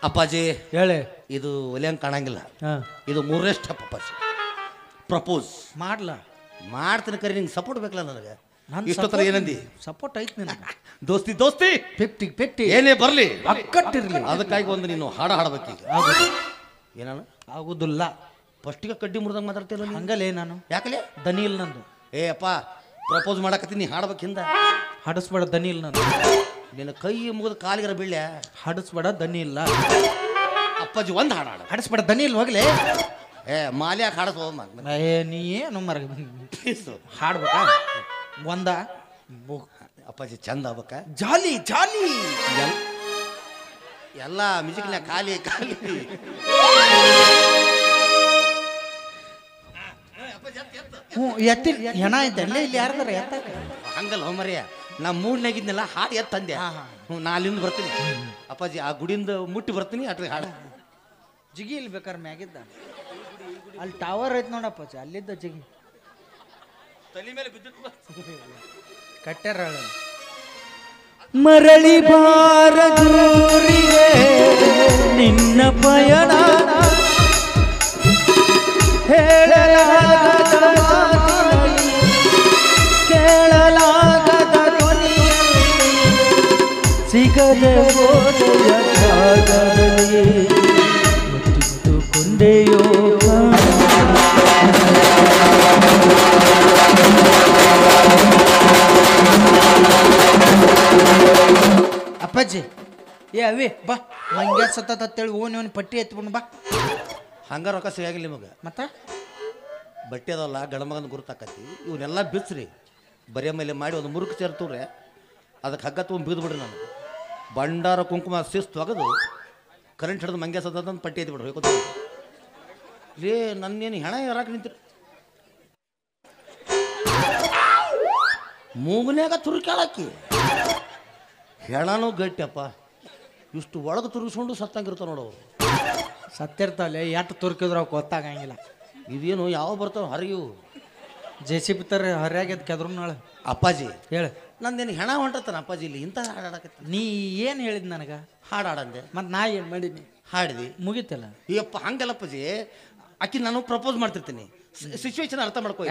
ಅಪ್ಪಾಜಿ ಹೇಳಿ, ಇದು ಒಲೆಯಂಗೆ ಕಾಣಂಗಿಲ್ಲ. ಇದು 3ನೇ ಸ್ಟೆಪ್ ಅಪ್ಪಾಜಿ. ಪ್ರಪೋಸ್ ಮಾಡ್ತೀನಿ ಕರಿ. ನಿಂಗೆ ಸಪೋರ್ಟ್ ಬೇಕಲ್ಲ ನನಗೆ. ಇಷ್ಟೊತ್ತರ ಏನಂದಿ? ಸಪೋರ್ಟ್ ಐತಿ ನಿನಗೆ. ದೋಸ್ತಿ ದೋಸ್ತಿ 50 ಏನೇ ಬರ್ಲಿ ಅಕ್ಕಟ್ಟಿರ್ಲಿ. ಅದಕ್ಕಾಗಿ ಒಂದು ನೀನು ಹಾಡ ಹಾಡ್ಬೇಕೀಗ. ಏನಾನು ಆಗುದಿಲ್ಲ. ಫಸ್ಟಿಗೆ ಕಡ್ಡಿ ಮುರಿದಂಗೆ ಮಾತಾಡ್ತಿಲ್ಲ ನೀನು. ಹಂಗಲೇ ನಾನು ಯಾಕಲೆ ದನಿ ಇಲ್ಲ ನಂದು. ಏ ಅಪ್ಪ ಪ್ರಪೋಸ್ ಮಾಡಕತ್ತೀನಿ ಹಾಡ್ಬೇಕು ಹಿಂದ. ಹಡಸ್ಬೇಡ ದನಿ ಇಲ್ಲ ನಂದು. ನಿನ್ನ ಕೈ ಮುಗಿದ ಕಾಲಿಗರ ಬೀಳ್ಯ. ಹಡಸ್ಬೇಡ ದನಿ ಇಲ್ಲ. ಅಪ್ಪಾಜಿ ಒಂದು ಹಾಡು ಹಾಡ. ಹಡಸ್ಬೇಡ ದನಿ ಇಲ್ಲ ಹೋಗ್ಲಿ. ಏ ಮಾಲ್ಯಾಕ ಹಾಡಸ್ ಹೋಮ. ನೀ ಏನು ಮರ ಹಾಡ್ಬೇಕಾ ಒಂದ ಅಪ್ಪಾಜಿ ಚಂದ ಆಗ್ಬೇಕ. ಜಾಲಿ ಜಾಲಿ ಎಲ್ಲ ಮ್ಯೂಸಿಕ್ನ ಖಾಲಿ ಖಾಲಿ. ಹ್ಞೂ ಎತ್ತಿ ಹೆಣ ಐತೆ ಅಲ್ಲೇ ಇಲ್ಲಿ ಯಾರ್ದಾರ ಎತ್ತಾಕ ಹಂಗಲ್ಲ ಹೋಮರ್ಯ. ನಾ ಮೂಡ್ನಾಗಿದ್ನೆಲ್ಲ ಹಾಡು ಎತ್ತ ತಂದೆ. ಹ್ಞೂ ನಾ ಅಲ್ಲಿಂದ ಬರ್ತೀನಿ ಅಪ್ಪಾಜಿ. ಆ ಗುಡಿಯಿಂದ ಮುಟ್ಟಿ ಬರ್ತೀನಿ ಅಟ್ರಿಗೆ ಹಾಡು. ಜಿಗಿ ಇಲ್ಲಿ ಬೇಕಾರೆ ಮ್ಯಾಗಿದ್ದ ಅಲ್ಲಿ ಟವರ್ ಐತೆ ನೋಡಪ್ಪ ಅಲ್ಲಿದ್ದ ಜಿಗಿ ತಲೆ ಮೇಲೆ ಬಿದ್ದು ಕಟ್ಟ್ಯಾರ. ಮರಳಿ ಬಾರ ದೂರಿಗೆ ನಿನ್ನ ಪಯಣ ಹೇಳಲಾಗದ ಮಾತಿನಲ್ಲಿ ಕೇಳಲಾಗದ ಧ್ವನಿಯಲ್ಲಿ ಸಿಗದೆ ಹೋದೆಯ ಜಾಗದಲ್ಲಿ ಮುತ್ತಿಟ್ಟುಕೊಂಡೆಯೋ ಅಪ್ಪಾಜಿ. ಏ ಅವೇ ಬಾ ಹಂಗೆ ಸತತ ಅಂತೇಳಿ ಓನ್ ಪಟ್ಟಿ ಎತ್ಕೊಂಡು ಬಾ. ಹಂಗ ರೊಕ್ಕ ಸಿಗಾಗಿಲ್ಲ ನಿಮಗೆ. ಮತ್ತೆ ಬಟ್ಟೆ ಅದಲ್ಲ ಗಣಮಗನ ಗುರುತಾಕತಿ. ಇವನ್ನೆಲ್ಲ ಬಿಚ್ಚ್ರಿ ಬರಿಯ ಮೇಲೆ ಮಾಡಿ ಒಂದು ಮುರುಕು ಸೇರ್ತವ್ರೆ. ಅದಕ್ಕೆ ಹಗ್ಗ ತೊಗೊಂಡು ಬಿದ್ದು ಬಿಡ್ರಿ. ನಾನು ಬಂಡಾರ ಕುಂಕುಮ ಶಿಸ್ತು ಒಗದು ಕರೆಂಟ್ ಹಿಡಿದು ಮಂಗ್ಯ ಸತಂತ ಪಟ್ಟಿ ಎತ್ತಿ ಬಿಡ್ರಿ. ಹೋಗೋದು ಲೇ ನನ್ನೇನು ಹೆಣ ಯಾರಾಕ ನಿಂತಿರಿ ಮೂಗನ್ಯಾಗ ತುರುಕಾಳಕ್ಕಿ. ಹೆಣನೂ ಗಟ್ಟಿಯಪ್ಪ. ಇಷ್ಟು ಒಳಗೆ ತುರುಗಿಸ್ಕೊಂಡು ಸತ್ತಂಗಿರ್ತಾವ ನೋಡವು. ಸತ್ತಿರ್ತಾವಲ್ಲ ಎಷ್ಟು ತುರ್ಕಿದ್ರು ಅವ್ಕೆ ಗೊತ್ತಾಗಂಗಿಲ್ಲ. ಇದೇನು ಯಾವ ಬರ್ತಾವ ಹರಿಯು JCB ತರ ಹರಿಯಾಗ್ಯದ ಕೆದ್ರು ನಾಳೆ. ಅಪ್ಪಾಜಿ ಹೇಳ ನಂದೇನು ಹೆಣ ಹೊಂಟತ್ತಾನ ಅಪ್ಪಾಜಿ. ಇಲ್ಲಿ ಇಂಥ ಹಾಡಾಡಕತ್ತ. ನೀ ಏನು ಹೇಳಿದ್ ನನಗೆ? ಹಾಡಾಡಂದೆ. ಮತ್ತು ನಾ ಏನು ಮಾಡೀನಿ? ಹಾಡಿದಿ ಮುಗಿತಲ್ಲ. ಅಯ್ಯಪ್ಪ ಹಂಗಲ್ಲ ಅಪ್ಪಾಜಿ. ಆಕಿ ನಾನು ಪ್ರಪೋಸ್ ಮಾಡ್ತಿರ್ತೀನಿ. ಸಿಚುವೇಶನ್ ಅರ್ಥ ಮಾಡ್ಕೋ.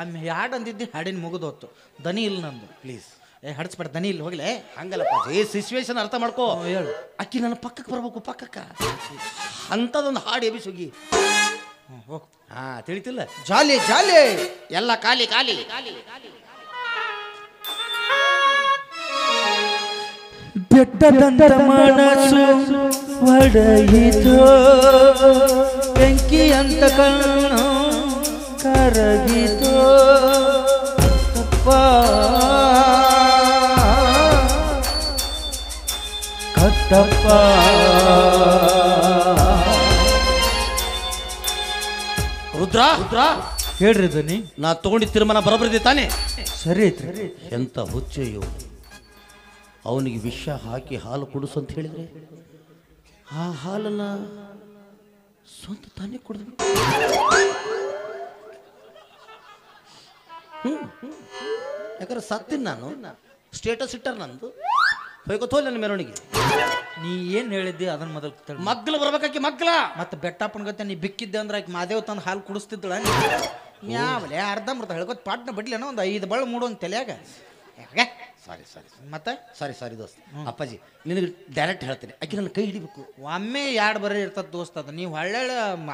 ಒಮ್ಮೆ ಹಾಡು ಅಂದಿದ್ದಿ ಹಾಡಿನ ಮುಗಿದೋತ್ತು. ದನಿ ಇಲ್ಲ ನಂದು. ಪ್ಲೀಸ್ ಹಡಿಸ್ಬೇಡ ದನಿ ಇಲ್ಲ ಹೋಗ್ಲೆ. ಹಂಗಲ್ಲಪ್ಪಾಜಿ ಸಿಚುವೇಶನ್ ಅರ್ಥ ಮಾಡ್ಕೋ. ಹೇಳು. ಅಕ್ಕಿ ನನ್ನ ಪಕ್ಕಕ್ಕೆ ಬರ್ಬೇಕು. ಪಕ್ಕಕ್ಕ ಅಂಥದ್ದೊಂದು ಹಾಡು ಎಬಿ ಸುಗಿ. ಹೋಗ್. ಹಾ ತಿಳಿತಿಲ್ಲ. ಜಾಲಿ ಜಾಲಿ ಎಲ್ಲ ಖಾಲಿ ಖಾಲಿ. ಬೆಟ್ಟದಂತ ಮನಸ್ಸು ಒಡೆಯಿತು ಬೆಂಕಿ ಅಂತ ಕಣ್ಣು ಕರಗಿತು ಕತ್ತಪ್ಪ. ರುದ್ರ ರುದ್ರ ಹೇಳ್ರಿ ದನಿ. ನಾ ತಗೊಂಡಿದ್ದ ತೀರ್ಮಾನ ಬರೋಬರಿದೆ ತಾನೆ? ಸರಿ ಐತ್ರಿ. ಎಂತ ಹುಚ್ಚೆಯೋ. ಅವನಿಗೆ ವಿಷ ಹಾಕಿ ಹಾಲು ಕುಡಿಸು ಅಂತ ಹೇಳಿದ್ರೆ ಆ ಹಾಲನ್ನ ಸ್ವಂತ ತಾನೇ ಕುಡಿದು. ಯಾಕಂದ್ರೆ ಸತ್ತಿನ ನಾನು. ಸ್ಟೇಟಸ್ ಇಟ್ಟಾರ ನಂದು. ಹೋಯ್ಕೋತೋಲ್ ನನ್ನ ಮೆರವಣಿಗೆ. ನೀ ಏನು ಹೇಳಿದ್ದಿ ಅದನ್ನ ಮೊದಲು ಮಗ್ಲು ಬರ್ಬೇಕಾಕಿ ಮಗ್ಲ. ಮತ್ತೆ ಬೆಟ್ಟಪ್ಪನ ಗತ್ತೆ ನೀ ಬಿಕ್ಕಿದ್ದೆ ಅಂದ್ರೆ ಆಕೆ ಮಾದೇವ್ ತಂದು ಹಾಲು ಕುಡಿಸ್ತಿದ್ದಳ. ಯಾವಲೆ ಅರ್ಧಂಬರ್ಧ ಹೇಳ್ಕೊತ ಪಾಟ್ನ ಬಿಡ್ಲೇನೋ ಒಂದು 5 ಬಳ್ಳ ಮೂಡೋನ್ ತಲೆಯಾಗ. ಸಾರಿ ಸಾರಿ ಮತ್ತೆ ಸಾರಿ ದೋಸ್ತ. ಅಪ್ಪಾಜಿ ನಿನಗೆ ಡೈರೆಕ್ಟ್ ಹೇಳ್ತೀನಿ. ಆಕೆ ನನ್ನ ಕೈ ಹಿಡಿಬೇಕು. ಒಮ್ಮೆ 2 ಬರೀ ಇರ್ತದ ದೋಸ್ತ. ಅದು ನೀವು ಒಳ್ಳೆ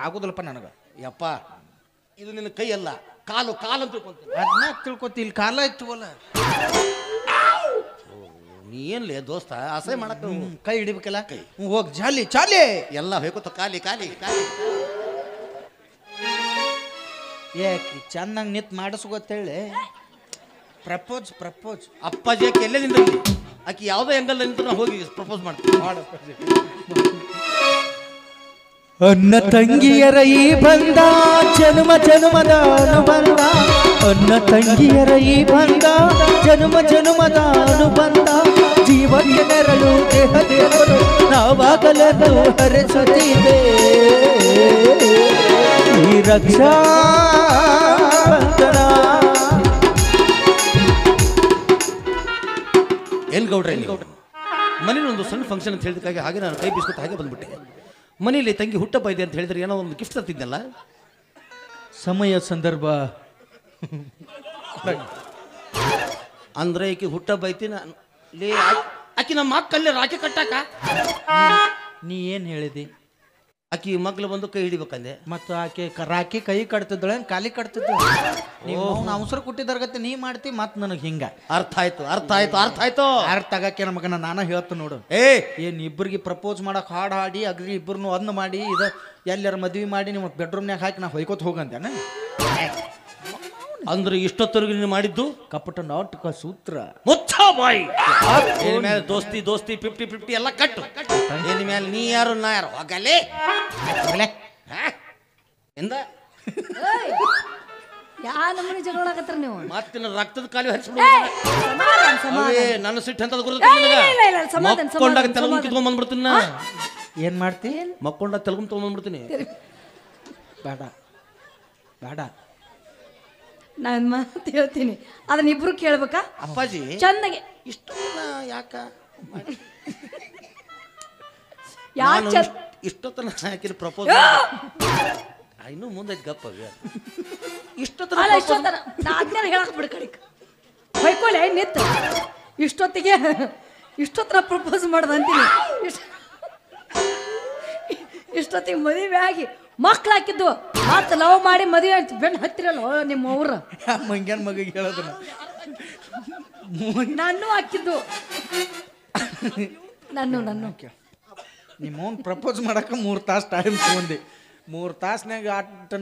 ಆಗೋದಿಲ್ಲಪ್ಪ ನನಗೆ. ಯಪ್ಪ ಇದು ನಿನ್ನ ಕೈ ಅಲ್ಲ ಕಾಲು. ಕಾಲು ಅಂತ ತಿಳ್ಕೊಂತೀನಿ. ಅದನ್ನ ತಿಳ್ಕೊತಿ. ಇಲ್ಲಿ ಕಾಲ ಇತ್ತುವಲ್ಲ. ನೀ ಏನ್ಲೇ ದೋಸ್ತ ಅಸಹ್ಯ ಮಾಡಕ್ಕೆ. ಕೈ ಹಿಡಿಬೇಕಲ್ಲ. ಕೈ ಹೋಗಿ ಜಾಲಿ ಚಾಲಿ ಎಲ್ಲ ಹೋಯ್ಕೋತ ಖಾಲಿ ಖಾಲಿ ಖಾಲಿ. ಯಾಕೆ ಚೆನ್ನಾಗಿ ನಿಂತು ಮಾಡಿಸು ಗೊತ್ತೇಳಿ. Propose propose. ಅಪ್ಪಾಜಿ ಆಕೆ ಎಲ್ಲೇ ನಿಂತಿರಲಿ ಆಕೆ ಯಾವುದೋ ಎಂಗಲ್ ನಿಂತು ಹೋಗಿ ಪ್ರಪೋಸ್ ಮಾಡ್ತೀನಿ. ಅನ್ನ ತಂಗಿಯರ ಈ ಬಂದ ಜನ್ಮ ಜನ್ಮದ ಅನುಬಂಧ. ಅನ್ನ ತಂಗಿಯರ ಈ ಬಂದ ಜನ್ಮ ಜನ್ಮದ ಅನುಬಂಧ. ಜೀವಕ್ಕೆ ನೆರಳು ದೇಹ ದೇವರು ನಾವಾಗಲನ್ನು ಹರಿಸುತ್ತಿದೆ ಈ ರಕ್ಷಾ ಬಂಧನ. ಎಲ್ಲಿ ಗೌಡ್ರೆ ಮನೇಲಿ ಒಂದು ಸಣ್ಣ ಫಂಕ್ಷನ್ ಅಂತ ಹೇಳಿದಕ್ಕಾಗಿ ಹಾಗೆ ನಾನು ಕೈ ಬೀಸ್ಕೊತ ಹಾಗೆ ಬಂದ್ಬಿಟ್ಟೆ. ಮನೇಲಿ ತಂಗಿ ಹುಟ್ಟಪ್ಪ ಇದೆ ಅಂತ ಹೇಳಿದ್ರೆ ಏನೋ ಒಂದು ಗಿಫ್ಟ್ ತರ್ತಿದ್ನಲ್ಲ. ಸಮಯ ಸಂದರ್ಭ ಅಂದ್ರೆ ಈಕಿ ಹುಟ್ಟ ಬೈತಿ ನಾನು ಲೇ ಆಕಿ ನಮ್ಮ ಮಕ್ಕಲ್ಲೇ ರಾಖಿ ಕಟ್ಟಾಕ ನೀ ಏನ್ ಹೇಳಿದಿ? ಆಕಿ ಮಗ್ಳು ಬಂದು ಕೈ ಹಿಡಿಬೇಕಂದೆ. ಮತ್ತು ಆಕೆ ರಾಕಿ ಕೈ ಕಟ್ತಿದ್ದಳ ಖಾಲಿ ಕಟ್ತಿದ್ದಳು. ನೀವು ಅವಸರ ಕೊಟ್ಟಿದ್ದಾರಗತ್ತೆ ನೀ ಮಾಡ್ತಿ ಮತ್ ನನಗೆ ಹಿಂಗ. ಅರ್ಥ ಆಯ್ತು ಅರ್ಥ ಆಯ್ತು ಅರ್ಥ ಆಯ್ತು. ಅರ್ಥ ಆಗಕ್ಕೆ ನಮಗನ ನಾನು ಹೇಳ್ತು ನೋಡು. ಏನ್ ಇಬ್ಬರಿಗೆ ಪ್ರಪೋಸ್ ಮಾಡಕ್ ಹಾಡು ಹಾಡಿ ಅಗ್ರಿ ಇಬ್ಬರನ್ನು ಒಂದ್ ಮಾಡಿ ಇದು ಎಲ್ಲಾರ ಮದ್ವಿ ಮಾಡಿ ನಿಮ್ಮ ಬೆಡ್ರೂಮ್ನಾಗ ಹಾಕಿ ನಾ ಹೊಯ್ಕೋತ ಹೋಗಂತೇನ? ಅಂದ್ರೆ ಇಷ್ಟೊತ್ತವರೆಗೂ ನೀನು ಮಾಡಿದ್ದು ಕಪಟ ನಾಟಕ ಸೂತ್ರ ಮುಚ್ಚ ಬಾಯಿ. ಏನ್ ಮೇಲೆ ದೋಸ್ತಿ ದೋಸ್ತಿ 50-50 ಎಲ್ಲ ಕಟ್ಟು. ಏನ್ ಮೇಲೆ ನೀ ಯಾರು ನಾ ಯಾರು ಹೋಗಲೇ ಎಂದ ಯಾ ನಮ್ಮನೆ ಜಗಳ ಆಗತ್ತಾರ ನೀವು? ಮತ್ತಿನ ರಕ್ತದ ಕಾಲು ಹರಿಸ್ಬಿಡ. ನನ್ನ ಸಿಟ್ಟು ಎಂತದ ಮಕ್ಕೊಂಡಾಗ ತೆಲುಗು ಕಿತ್ಕೊಂಡ್ ಬಂದ್ಬಿಡ್ತೀನಿ. ಏನ್ ಮಾಡ್ತಿ? ಮಕ್ಕೊಂಡಾಗ ತೆಲುಗು ತಗೊಂಡ್ಬಿಡ್ತೀನಿ. ಬೇಡ ಬೇಡ, ನಾನು ಮಾತು ಹೇಳ್ತೀನಿ, ಅದನ್ನ ಇಬ್ರು ಕೇಳ್ಬೇಕಾ? ಅಪ್ಪಾಜಿ ಚಂದಗೆ ಇಷ್ಟ ಯಾಕ ಇಷ್ಟೊತ್ತನ ಹಾಕಿನ ಪ್ರಪೋಸ್ ಇನ್ನೂ ಮುಂದೆ ಗಪ್ಪ ಇಷ್ಟೊತ್ತನ ನಾ ಅದ್ನೇನು ಹೇಳಕ್ ಬಿಡು ಕಡಿಕ ಹೊಯ್ಕೊಳ್ಳೆ ನಿತ್ತು ಇಷ್ಟೊತ್ತಿನ ಪ್ರಪೋಸ್ ಮಾಡ್ದ ಅಂತೀನಿ. ಇಷ್ಟೊತ್ತಿಗೆ ಮದುವೆ ಆಗಿ ಮಕ್ಳು ಹಾಕಿದ್ದು ಮತ್ ಲವ್ ಮಾಡಿ ಮದುವೆ ಬೆಣ್ಣ ಹತ್ತಿರಲ್ಲ ನಿಮ್ಮ ಅವ್ರ ಮಂಗ್ಯಾನ ಮಗಿಗೆ ಹೇಳೋದು ನಾನು ಹಾಕಿದ್ದು ನಾನು ನಿಮ್ಮ ಅವ್ನು ಪ್ರಪೋಸ್ ಮಾಡಕ್ಕೆ 3 ತಾಸು ಟೈಮ್ ತಗೊಂಡಿ. 3 ತಾಸ್ನಾಗ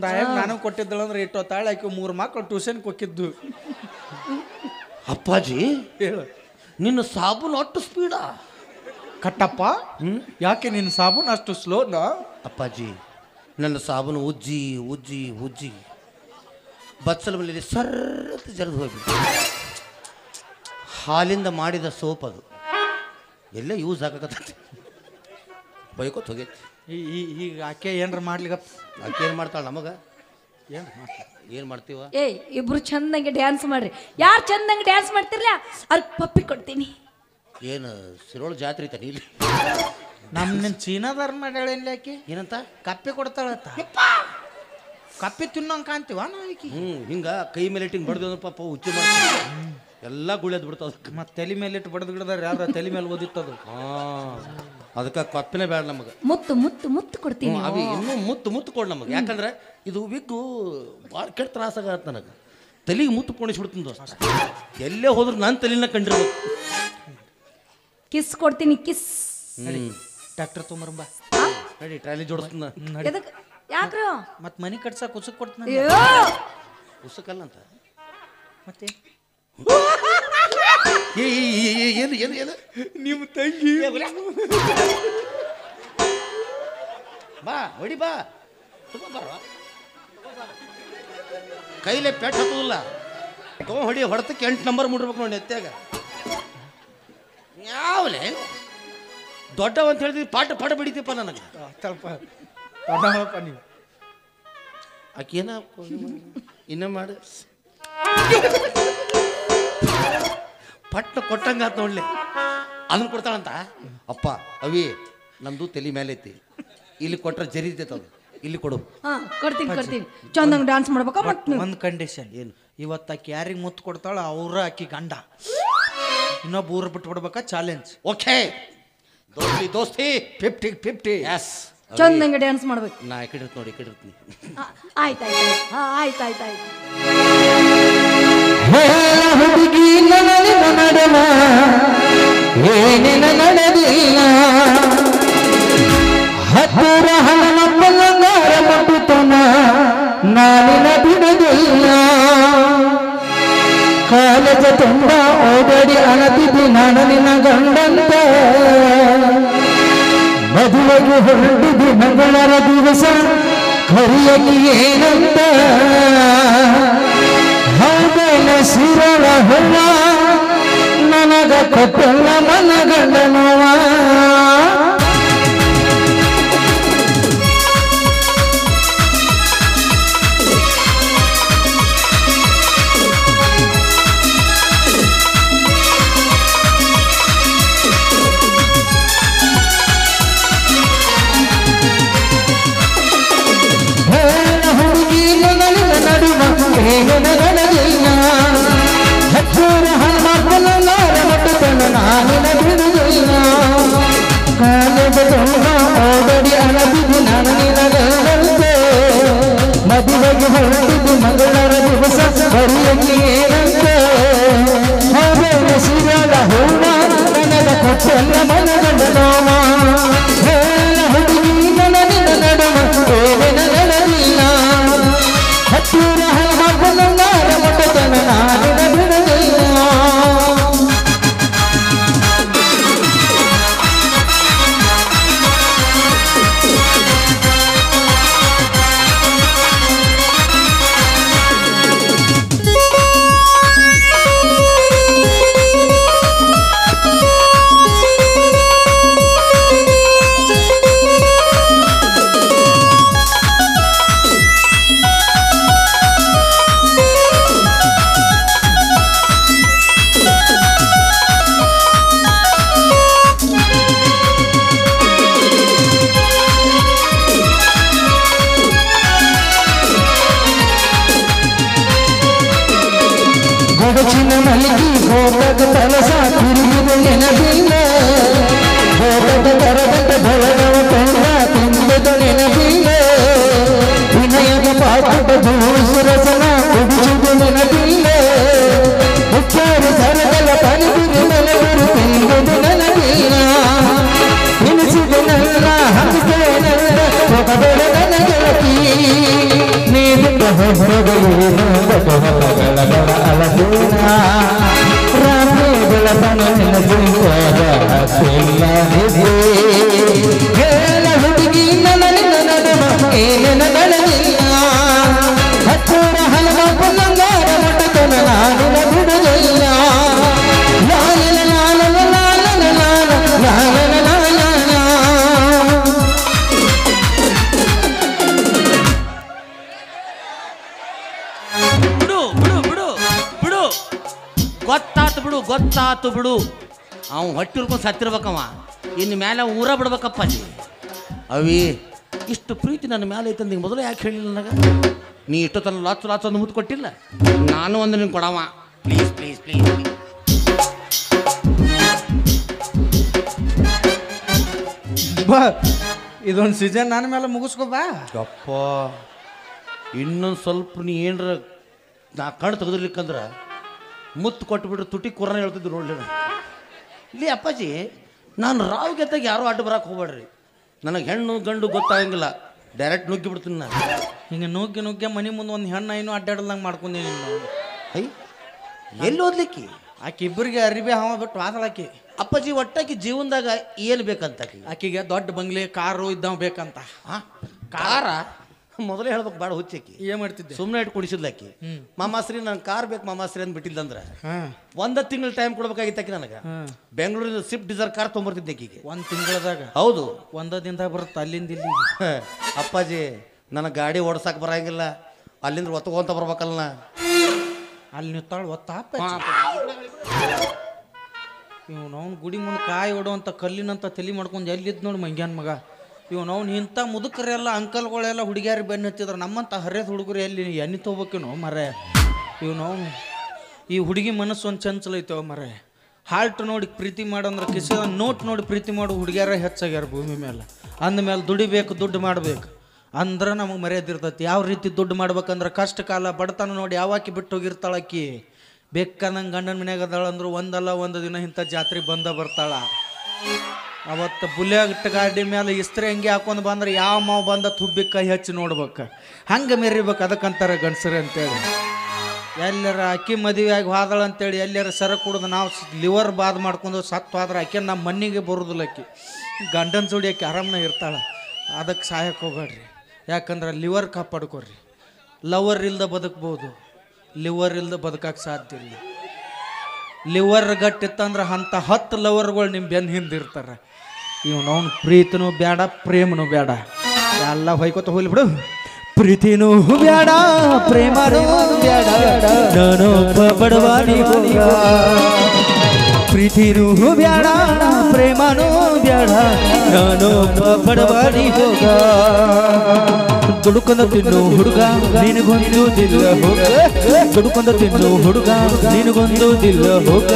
ಟೈಮ್ ನಾನು ಕೊಟ್ಟಿದ್ದಳು ಅಂದ್ರೆ ಇಟ್ಟೊತ್ತಾಳೆ ಆಕೆ 3 ಮಕ್ಕಳು ಟ್ಯೂಷನ್ಗೆ ಹೋಗಿದ್ದು. ಅಪ್ಪಾಜಿ ಹೇಳು, ನಿನ್ನ ಸಾಬೂನು ಅಷ್ಟು ಸ್ಪೀಡಾ ಕಟ್ಟಪ್ಪ? ಯಾಕೆ ನಿನ್ನ ಸಾಬೂನು ಅಷ್ಟು ಸ್ಲೋನಾ? ಅಪ್ಪಾಜಿ ನನ್ನ ಸಾಬೂನು ಉಜ್ಜಿ ಉಜ್ಜಿ ಉಜ್ಜಿ ಬಚ್ಚಲ ಮೇಲೆ ಸರ್ರತ್ತು ಜರಿದು ಹೋಗ್ಬಿಟ್ಟು ಹಾಲಿಂದ ಮಾಡಿದ ಸೋಪ್ ಅದು ಎಲ್ಲೇ ಯೂಸ್ ಆಗಕತ್ತೈತಿ. ಬೈಕೋತ್ ಹೋಗೈತಿ. ಈಗ ಆಕೆ ಏನ್ರ ಮಾಡ್ಲಿಕ್ಕ ಆಕೆ ಏನು ಮಾಡ್ತಾಳೆ ನಮಗ? ಏನು ಮಾಡ್ತೀವ? ಇಬ್ರು ಚಂದಂಗೆ ಡ್ಯಾನ್ಸ್ ಮಾಡ್ರಿ. ಯಾರು ಚಂದಂಗೆ ಡ್ಯಾನ್ಸ್ ಮಾಡ್ತಿರ್ಲ ಅವ್ರಿಗೆ ಪಪ್ಪಿ ಕೊಡ್ತೀನಿ. ಏನು ಸಿರೋಳು ಜಾತ್ರೆ ಐತ ನೀಲಿ? ನಮ್ಮ ಚೀನಾದಾರ ಮಾಡ್ಯಾಳೇನ್ಲಿ ಆಕೆ? ಏನಂತ ಕಪ್ಪೆ ಕೊಡ್ತಾಳತ್ತ. ಕಪ್ಪೆ ತಿನ್ನೋಂಗ ಕಾಣ್ತೀವ ನಾವು ಈಕಿ? ಹಿಂಗ ಕೈ ಮೇಲೆ ಇಟ್ಟಿಂಗ್ ಬಡ್ದು ಪಾಪ ಹುಚ್ಚಿ ಮಾಡ್ತೀವಿ ಎಲ್ಲ ಗುಳೆದ್ ಬಿಡ್ತದ. ಮತ್ತೆ ತಲೆ ಮೇಲೆ ಇಟ್ಟು ಬಡ್ದು ಗಿಡದಾರ ಯಾರ ತಲೆ ಮೇಲೆ ಓದಿತ್ತದು. ಅದಕ್ಕೆ ಕಪ್ಪಿನೇ ಬೇಡ ನಮಗೆ. ಮುತ್ತು ಮುತ್ತು ಮುತ್ತು ಕೊಡ್ತೀನಿ. ಅವಿ ಇನ್ನೂ ಮುತ್ತು ಮುತ್ತು ಕೊಡು ನಮಗೆ. ಯಾಕಂದ್ರೆ ಇದು ವಿಗ್ಗು ಭಾಳ ಕೆಟ್ಟ ತ್ರಾಸಾಗತ್ತೆ ನನಗೆ. ತಲೆಗೆ ಮುತ್ತು ಪೋಣಿಸ್ಬಿಡ್ತೀನಿ ದೋಸ್ತ. ಎಲ್ಲೇ ಹೋದ್ರು ನಾನು ತಲೆನ ಕಂಡಿರ್ಬೇಕು. ಕಿಸ್ ಕೊಡ್ತೀನಿ ಕಿಸ್. ಡಾಕ್ಟರ್ ತೊಂಬರಂಬ ನಡಿ ಟ್ರಾಲಿ ಜೋಡಿಸ್ತೀನಿ. ಯಾಕ್ರ ಮತ್ತೆ ಮನೆ ಕಟ್ಸಕ್ಕೆ ಉಸುಕ್ ಕೊಡ್ತೀನಿ. ಉಸುಕಲ್ಲ ಅಂತ ಮತ್ತೆ ಏನು ಏನು ಏನು ನಿಮ್ಮ ತಂಗಿ ಬಾ ಹೊಡಿ ಬಾ ಬಾರ ಕೈಲೇ ಪೆಟ್ಟು ಹಾಕೋದಿಲ್ಲ. ತಗೊಂಡು ಹೊಡಿ ಹೊಡೆತಕ್ಕೆ 8 ನಂಬರ್ ಮುಡ್ಬೇಕು ನೋಡಿ ಎತ್ತಾಗ. ಯಾವಲೇ ದೊಡ್ಡವ ಅಂತ ಹೇಳಿದ್ವಿ ಪಾಠ ಪಾಠ ಬಿಡಿತೀಪ್ಪ ನನಗೆ. ಸ್ವಲ್ಪ ನೀವು ಆಕೇನ ಇನ್ನೂ ಮಾಡು ಪಟ್ಟ ಕೊಟ್ಟಂಗಾತ ನೋಡ್ಲಿ. ಅದನ್ನ ಕೊಡ್ತಾಳಂತ. ಅಪ್ಪ ಅವಿ ನಮ್ದು ತಲೆ ಮೇಲೆ ಐತಿ, ಇಲ್ಲಿ ಕೊಟ್ರೆ ಜರಿತೈತೆ ಅದು, ಇಲ್ಲಿ ಕೊಡು. ಕೊಡ್ತೀನಿ ಚಂದಂಗ್ ಡಾನ್ಸ್ ಮಾಡ್ಬೇಕಾ? ಒಂದು ಕಂಡೀಷನ್ ಏನು, ಇವತ್ತು ಆಕಿ ಯಾರಿಗೆ ಮುತ್ತು ಕೊಡ್ತಾಳ ಅವ್ರ ಆಕಿ ಗಂಡ, ಇನ್ನೊಬ್ಬ ಊರು ಬಿಟ್ಟು ಬಿಡ್ಬೇಕಾ? ಚಾಲೆಂಜ್. ಓಕೆ ದೋಸ್ತಿ ದೋಸ್ತಿ 50-50. ಎಸ್ ಚಂದಂಗೆ ಡ್ಯಾನ್ಸ್ ಮಾಡ್ಬೇಕು. ನಾ ಈ ಕಡೆ ಇರ್ತೀನಿ ನೋಡಿ, ಈ ಕಡೆ ಇರ್ತೀನಿ. ಆಯ್ತಾಯ್ತು. ಹುಡುಗಿ ನನಲಿನ ನಡಮ ಏನಿನ ನಡೆದಿಲ್ಲ, ಹತ್ತಿರ ಹಣ ಬಂಗಾರ ಮುಟ್ಟುತನ ನಾನಿನ ಬಿಡುದಿಲ್ಲ. ಕಾಲೇಜ ತುಂಬ ಓಡಾಡಿ ಅಣತಿದ್ದಿ ನಾನು ನಿನ್ನ ಗಂಡಂತ, ಮದುವೆಗೆ ಹೊರಟಿದ್ದಿ ಮಂಗಳರ ದಿವಸ ಕರಿಯಕ್ಕೆ ಏನಂತ. ಹೌದನ ಸಿರಳ ಹೊಲ್ಲ ನನಗ ಕೊಟ್ಟಲ್ಲ ಮನಗಂಡನವ. ಹುಡುಗಿ ನಡುವ ಏನು ನಡೆದಿಲ್ಲ, ಹತ್ತೂರು ಹನುಮ ತುಂಬ ಓಡೋಡಿ ಅಳದಿದ್ದು ನಾನು ನಿನಗಂತೆ ಮದುವೆಗೆ ಹೊರಟಿದ್ದು ಮಂಗಳರ ದಿವಸ ಬರಿಯಲ್ಲಿ ಏನಂತೆ ಹಾವೇನ ಸಿಗಲ ಹೂವ ನನಗ ಕೊಟ್ಟಲ್ಲ ಮನಗಂಡ ನೋವ ಹೇಳ ಹುಡುಗಿ ನನಗಿನ ನಡುವ ಏನೇನ ನಡೆದಿಲ್ಲ ಹತ್ತೂರ ಹಲವಾರ ಮೊಟ್ಟತನ ನಾನಿನ ಬಿಡಲಿಲ್ಲ ಗಡಚಿನ ಮಲಗಿ ಗೋಟದ ತಲಸ ತಿರುಗಿದ ನೆನಪಿಲ್ಲ ಗೋಟದ ತರಗತ ಬಲದವ ಕಂಡ ತುಂಬಿದ ನೆನಪಿಲ್ಲ ವಿನಯದ ಪಾಠದ ಭೂಸುರಸನ ಕುಡಿಸುವುದು ನೆನಪಿಲ್ಲ ಮುಖ್ಯಾರು ಸರಗಲ ಪಲಿಬಿರು ನೆಲವರು ತಿಂಬುದು ನೆನಪಿಲ್ಲ ಎನಿಸಿದ ನನ್ನ ಹಂಸೆ ನನ್ನ ಹೊಗಬೇಡ ನನ್ನ ಗೆಳತಿ ನೀಡಿದ ಹೊರಗೇನು ಬಡವಗಳ ಅಲದೂನ ರಾಮೇ ಬೆಳಪನ ನೆನಪಿಂಗಾದ ಹಸಿಲ್ಲದಿದೆ ಹೇಳ ಹುಡುಗಿ ನನ್ನ ನಡುವ ಏನೇನ ನಡೆದಿಲ್ಲ ಹತ್ತೂರ ಹಲವು ನಂಗಾರ ಮಟ್ಟತನ ನಾನಿನ ಬಿಡಲಿಲ್ಲ ಲಾಲನ ಲಾಲನ ಲಾಲನ ಲಾಲನ ಲಾಲನ ಲಾಲನ ಗೊತ್ತಾತು ಬಿಡು ಅವ ಹೊಟ್ಟೆ ಹಿಡ್ಕೊಂಡು ಸತ್ತಿರ್ಬೇಕವ ಇನ್ನು ಮೇಲೆ ಊರ ಬಿಡ್ಬೇಕಪ್ಪ ಅಲ್ಲಿ ಅವಿ ಇಷ್ಟು ಪ್ರೀತಿ ನನ್ನ ಮೇಲೆ ಐತಂದ ನಿಂಗೆ ಮೊದಲು ಯಾಕೆ ಹೇಳಿಲ್ಲ ನನಗೆ ನೀ ಇಷ್ಟೊತ್ತಲ್ಲ ಲಾಚು ಒಂದು ಮುತ್ತು ಕೊಟ್ಟಿಲ್ಲ ನಾನು ಒಂದು ನಿಂಗೆ ಕೊಡವ ಪ್ಲೀಸ್ ಪ್ಲೀಸ್ ಪ್ಲೀಸ್ ಬಾ ಇದೊಂದು ಸೀಸನ್ ನನ್ನ ಮೇಲೆ ಮುಗಿಸ್ಕೋ ಬಾ ಅಪ್ಪ ಇನ್ನೊಂದು ಸ್ವಲ್ಪ ನೀ ಏನರ ನಾ ಕಣ್ಣು ತೆಗೆದಿರ್ಲಿಕ್ಕಂದ್ರೆ ಮುತ್ತು ಕೊಟ್ಬಿಟ್ರೆ ತುಟಿ ಕುರಾನ ಹೇಳ್ತಿದ್ರು ನೋಡ್ಲಿ ಇಲ್ಲಿ ಅಪ್ಪಾಜಿ ನಾನು ರಾವ್ ಗೆದ್ದಾಗ ಯಾರೂ ಅಡ್ಡ ಬರಕ್ಕೆ ಹೋಗ್ಬೇಡ್ರಿ ನನಗೆ ಹೆಣ್ಣು ಗಂಡು ಗೊತ್ತಾಗಂಗಿಲ್ಲ ಡೈರೆಕ್ಟ್ ನುಗ್ಗಿ ಬಿಡ್ತೀನಿ ನಾನು ಹಿಂಗೆ ನುಗ್ಗಿ ಮನೆ ಮುಂದೆ ಒಂದು ಹೆಣ್ಣು ಇನ್ನೂ ಅಡ್ಡಾಡ್ದಂಗೆ ಮಾಡ್ಕೊಂಡೀನಿ ನಾವು ಐ ಎಲ್ಲಿ ಓದ್ಲಿಕ್ಕೆ ಆಕೆ ಇಬ್ಬರಿಗೆ ಅರಿಬಿ ಹಾವ ಬಿಟ್ಟು ವಾದಳಾಕಿ ಅಪ್ಪಾಜಿ ಒಟ್ಟಾಕಿ ಜೀವನದಾಗ ಏನು ಬೇಕಂತ ಆಕಿಗೆ ದೊಡ್ಡ ಬಂಗ್ಲೆ ಕಾರು ಇದ್ದಾವ ಬೇಕಂತ ಕಾರ ಮೊದಲೇ ಹೇಳ್ಬೇಕು ಭಾಳ ಹುಚ್ಚಾಕಿ ಏನ್ ಮಾಡ್ತಿದ್ದೆ ಸುಮ್ಮನೆ ಇಟ್ಟು ಕುಡಿಸಿದ್ಲಾಕಿ ಮಾಮಾಶ್ರೀ ನಂಗೆ ಕಾರ್ ಬೇಕು ಮಾಮಾಶ್ರೀ ಅಂತ ಬಿಟ್ಟಿದ್ದಂದ್ರೆ ಹಾಂ ಒಂದು ತಿಂಗಳು ಟೈಮ್ ಕೊಡ್ಬೇಕಾಗಿತ್ತಾಕಿ ನನಗೆ ಬೆಂಗಳೂರಿನ ಸ್ವಿಫ್ಟ್ ಡಿಸೈರ್ ಕಾರ್ ತೊಗೊಂಬರ್ತಿದ್ದೆ ಆಕಿಗೆ ಒಂದು ತಿಂಗಳದಾಗ ಹೌದು ಒಂದ ದಿನದಾಗ ಬರುತ್ತೆ ಅಲ್ಲಿಂದ ಇಲ್ಲಿ ಅಪ್ಪಾಜಿ ನನಗೆ ಗಾಡಿ ಓಡ್ಸಕ್ಕೆ ಬರಂಗಿಲ್ಲ ಅಲ್ಲಿಂದ ಒತ್ತಗೊಂತ ಬರ್ಬೇಕಲ್ಲ ಅಲ್ಲಿ ನಿಂತಾಳು ಒತ್ತಾಪ ಇವ್ನವ್ನು ಗುಡಿ ಮುಂದೆ ಕಾಯಿ ಹೊಡುವಂಥ ಕಲ್ಲಿನಂತ ತಲೆ ಮಾಡ್ಕೊಂಡು ಎಲ್ಲಿದ್ದು ನೋಡಿ ಮಂಗ್ಯಾನ ಮಗ ಇವ್ನವ್ನು ಇಂಥ ಮುದುಕರೆಲ್ಲ ಅಂಕಲ್ಗಳೆಲ್ಲ ಹುಡುಗಿಯಾರಿಗೆ ಬೆನ್ನು ಹಚ್ಚಿದ್ರೆ ನಮ್ಮಂಥ ಹರಿಯದ ಹುಡುಗರು ಎಲ್ಲಿ ಎಣ್ಣೆ ತೊಗೋಬೇಕೇನೋ ಮರೆ ಇವ್ನವ್ನು ಈ ಹುಡುಗಿ ಮನಸ್ಸು ಒಂದು ಚಂಚಲ ಐತವ ಮರೆ ಹಾಲ್ಟ್ ನೋಡಿ ಪ್ರೀತಿ ಮಾಡಂದ್ರೆ ಕಿಸಿದ ನೋಟ್ ನೋಡಿ ಪ್ರೀತಿ ಮಾಡೋ ಹುಡುಗಿಯಾರ ಹೆಚ್ಚಾಗ್ಯಾರ ಭೂಮಿ ಮೇಲೆ ಅಂದಮೇಲೆ ದುಡಿಬೇಕು ದುಡ್ಡು ಮಾಡಬೇಕು ಅಂದ್ರೆ ನಮಗೆ ಮರ್ಯಾದಿರ್ತೈತಿ ಯಾವ ರೀತಿ ದುಡ್ಡು ಮಾಡ್ಬೇಕಂದ್ರೆ ಕಷ್ಟ ಕಾಲ ಬಡತನ ನೋಡಿ ಯಾವಾಕಿ ಬಿಟ್ಟು ಹೋಗಿರ್ತಾಳಕ್ಕಿ ಬೇಕಂದಂಗೆ ಗಂಡನ ಮನ್ಯಾಗ ಅದಾಳ ಅಂದ್ರೆ ಒಂದಲ್ಲ ಒಂದು ದಿನ ಇಂಥ ಜಾತ್ರೆ ಬಂದ ಬರ್ತಾಳ ಅವತ್ತು ಬುಲೆಟ್ ಗಾಡಿ ಮೇಲೆ ಇಸ್ತ್ರಿ ಹಂಗೆ ಹಾಕೊಂಡು ಬಂದ್ರೆ ಯಾವ ಮಾವು ಬಂದ ತುಬ್ಬಿ ಕೈ ಹಚ್ಚಿ ನೋಡ್ಬೇಕು ಹಂಗೆ ಮೆರಿಬೇಕು ಅದಕ್ಕಂತಾರೆ ಗಂಡಸರು ಅಂತೇಳಿ ಎಲ್ಲರ ಅಕ್ಕಿ ಮದುವೆ ಆಗಿ ಹೋದಳ ಅಂತೇಳಿ ಎಲ್ಲರ ಸರ ಕುಡಿದು ನಾವು ಲಿವರ್ ಬಾದ್ ಮಾಡ್ಕೊಂಡು ಸತ್ತು ಹೋದ್ರೆ ಆಕೆ ನಮ್ಮ ಮನೆಗೆ ಬರೋದಿಲ್ಲ ಅಕ್ಕಿ ಗಂಡನ ಜೋಡಿ ಆಕೆ ಆರಾಮ್ನಾಗ ಇರ್ತಾಳೆ ಅದಕ್ಕೆ ಸಹಾಯಕ್ಕೆ ಹೋಗ್ಬೇಡ್ರಿ ಯಾಕಂದ್ರೆ ಲಿವರ್ ಕಾಪಾಡ್ಕೊಡ್ರಿ ಲವರ್ ಇಲ್ದ ಬದುಕ್ಬೋದು ಲಿವರ್ ಇಲ್ದ ಬದುಕಕ್ಕೆ ಸಾಧ್ಯ ಇಲ್ಲ ಲಿವರ್ ಗಟ್ಟಿತ್ತಂದ್ರೆ ಅಂಥ 10 ಲವರ್ಗಳು ನಿಮ್ಮ ಬೆನ್ನ ಹಿಂದಿರ್ತಾರೆ ಇವನವ್ನು ಪ್ರೀತಿನೂ ಬೇಡ ಪ್ರೇಮನೂ ಬೇಡ ಎಲ್ಲ ಹೊಯ್ಕೋತ ಹೋಗ್ಲಿ ಬಿಡು ಪ್ರೀತಿನೂ ಬೇಡ ಪ್ರೇಮನೂ ಬೇಡ ನಾನು ಬಡವಾಡಿ ಪ್ರೀತಿನೂ ಬೇಡ ಪ್ರೇಮನೂ ಬೇಡ ನಾನು ಬಡವಾಡಿ ಹೋಗ ದುಡುಕೊಂಡ ತಿನ್ನು ಹುಡುಗ ನಿನಗೊಂದುದಿಲ್ಲ ಹೋಗ ದುಡುಕೊಂಡ ತಿನ್ನು ಹುಡುಗ ನಿನಗೊಂದುದಿಲ್ಲ ಹೋಗ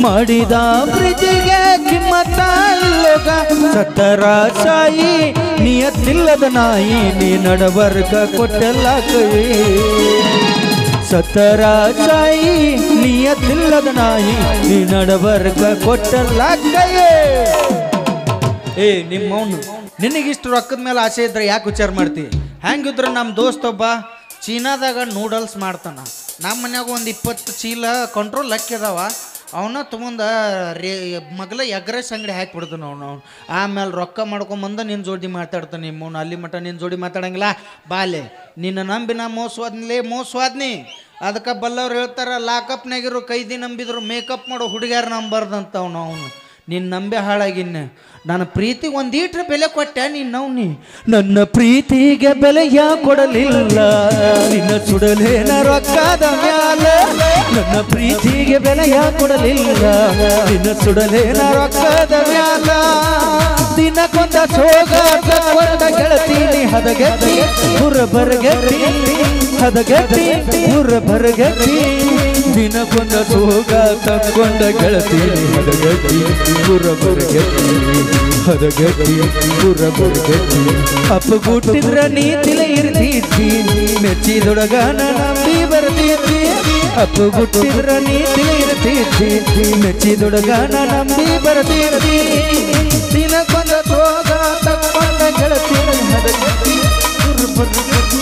ಮಾಡಿದ ಪ್ರೀತಿಗೆ ಕಿಮ್ಮತ್ತ ಇಲ್ಲೋಗ ಸತ್ತರ ಸಾಯಿ ನಿಯತ್ತಿಲ್ಲದ ನಾಯಿ ನೀ ನಡಬರ್ಕ ಕೊಟ್ಟೆಲ್ಲ ಕೈ ಸತ್ತರ ಸಾಯಿ ನಿಯತ್ತಿಲ್ಲದ ನಾಯಿ ನೀ ನಡಬರ್ಕ ಕೊಟ್ಟೆಲ್ಲ ಕೈ ನಿಮ್ಮವನು ನಿನಗಿಷ್ಟು ರೊಕ್ಕದ ಮೇಲೆ ಆಸೆ ಇದ್ರೆ ಯಾಕೆ ವಿಚಾರ ಮಾಡ್ತಿ ಹೆಂಗಿದ್ರೆ ನಮ್ಮ ದೋಸ್ತ ಒಬ್ಬ ಚೀನಾದಾಗ ನೂಡಲ್ಸ್ ಮಾಡ್ತಾನ ನಮ್ಮ ಮನ್ಯಾಗ ಒಂದು 20 ಚೀಲ ಕಂಟ್ರೋಲ್ ಅದಾವ ಅವನ್ನ ತೊಗೊಂಡ ಮಗಲ ಎಗ್ರೆಸ್ ಅಂಗಡಿ ಹಾಕಿಬಿಡ್ತಾನ ಅವನು ಆಮೇಲೆ ರೊಕ್ಕ ಮಾಡ್ಕೊಂಬಂದ ನಿನ್ನ ಜೋಡಿ ಮಾತಾಡ್ತಾನೆ ನಿಮ್ಮವನು ಅಲ್ಲಿ ಮಟ್ಟ ನಿನ್ನ ಜೋಡಿ ಮಾತಾಡಂಗಿಲ್ಲ ಬಾಲೆ ನಿನ್ನ ನಂಬಿ ನಾ ಮೋಸವಾದ್ನಿ ಅದಕ್ಕೆ ಬಲ್ಲವ್ರು ಹೇಳ್ತಾರ ಲಾಕಪ್ನಾಗಿರೋ ಕೈದಿ ನಂಬಿದ್ರು ಮೇಕಪ್ ಮಾಡೋ ಹುಡುಗ್ಯಾರ ನಂಬರ್ದಂತ ಅವನು ನಿನ್ನ ನಂಬೆ ಹಾಳಾಗಿನ್ನ ನನ್ನ ಪ್ರೀತಿಗೆ ಒಂದೀಟ್ರ ಬೆಲೆ ಕೊಟ್ಟೆ ನೀನು ನನ್ನ ಪ್ರೀತಿಗೆ ಬೆಲೆಯ ಕೊಡಲಿಲ್ಲ ನಿನ್ನ ಸುಡಲೇನ ರೊಕ್ಕದ ಮ್ಯಾಲ ನನ್ನ ಪ್ರೀತಿಗೆ ಬೆಲೆಯ ಕೊಡಲಿಲ್ಲ ನಿನ್ನ ಸುಡಲೇನ ರೊಕ್ಕದ ಮ್ಯಾಲ ದಿನಕ್ಕೊಂದ ಸೋಗ ತಕ್ಕೊಂಡ ಗೆಳತೀನಿ ಹದಗೆತ್ತಿ ಬರಗೆತ್ತಿ ಹದಗೆತ್ತಿ ಬರಗೆತ್ತಿ ದಿನಕ್ಕೊಂದ ಸೋಗ ತಕ್ಕೊಂಡ ಗೆಳತೀನಿ ಹದಗೆತ್ತಿ ಬರಗೆತ್ತಿ ಹದಗೆತ್ತಿ ಬರಗೆತ್ತಿ ಅಪ್ಪಗುಟ್ಟಿದ್ರ ನೀತಿಲ ಇರ್ತಿದ್ದಿ ಮೆಚ್ಚಿದೊಳಗ ನಂಬಿ ಬರ್ತಿದ್ದಿ ಅಪ್ಪಗುಟ್ಟಿದ್ರ ನೀತಿಲ ಇರ್ತಿದ್ದಿ ಮೆಚ್ಚಿದೊಳಗ ನಂಬಿ ಬರ್ತಿದ್ದಿ ದಿನಕ್ಕೊಂದ ಸೋಗ ತಕ್ಕೊಂಡ ಗೆಳತೀನಿ ಹದಗೆತ್ತಿ ಬರಗೆತ್ತಿ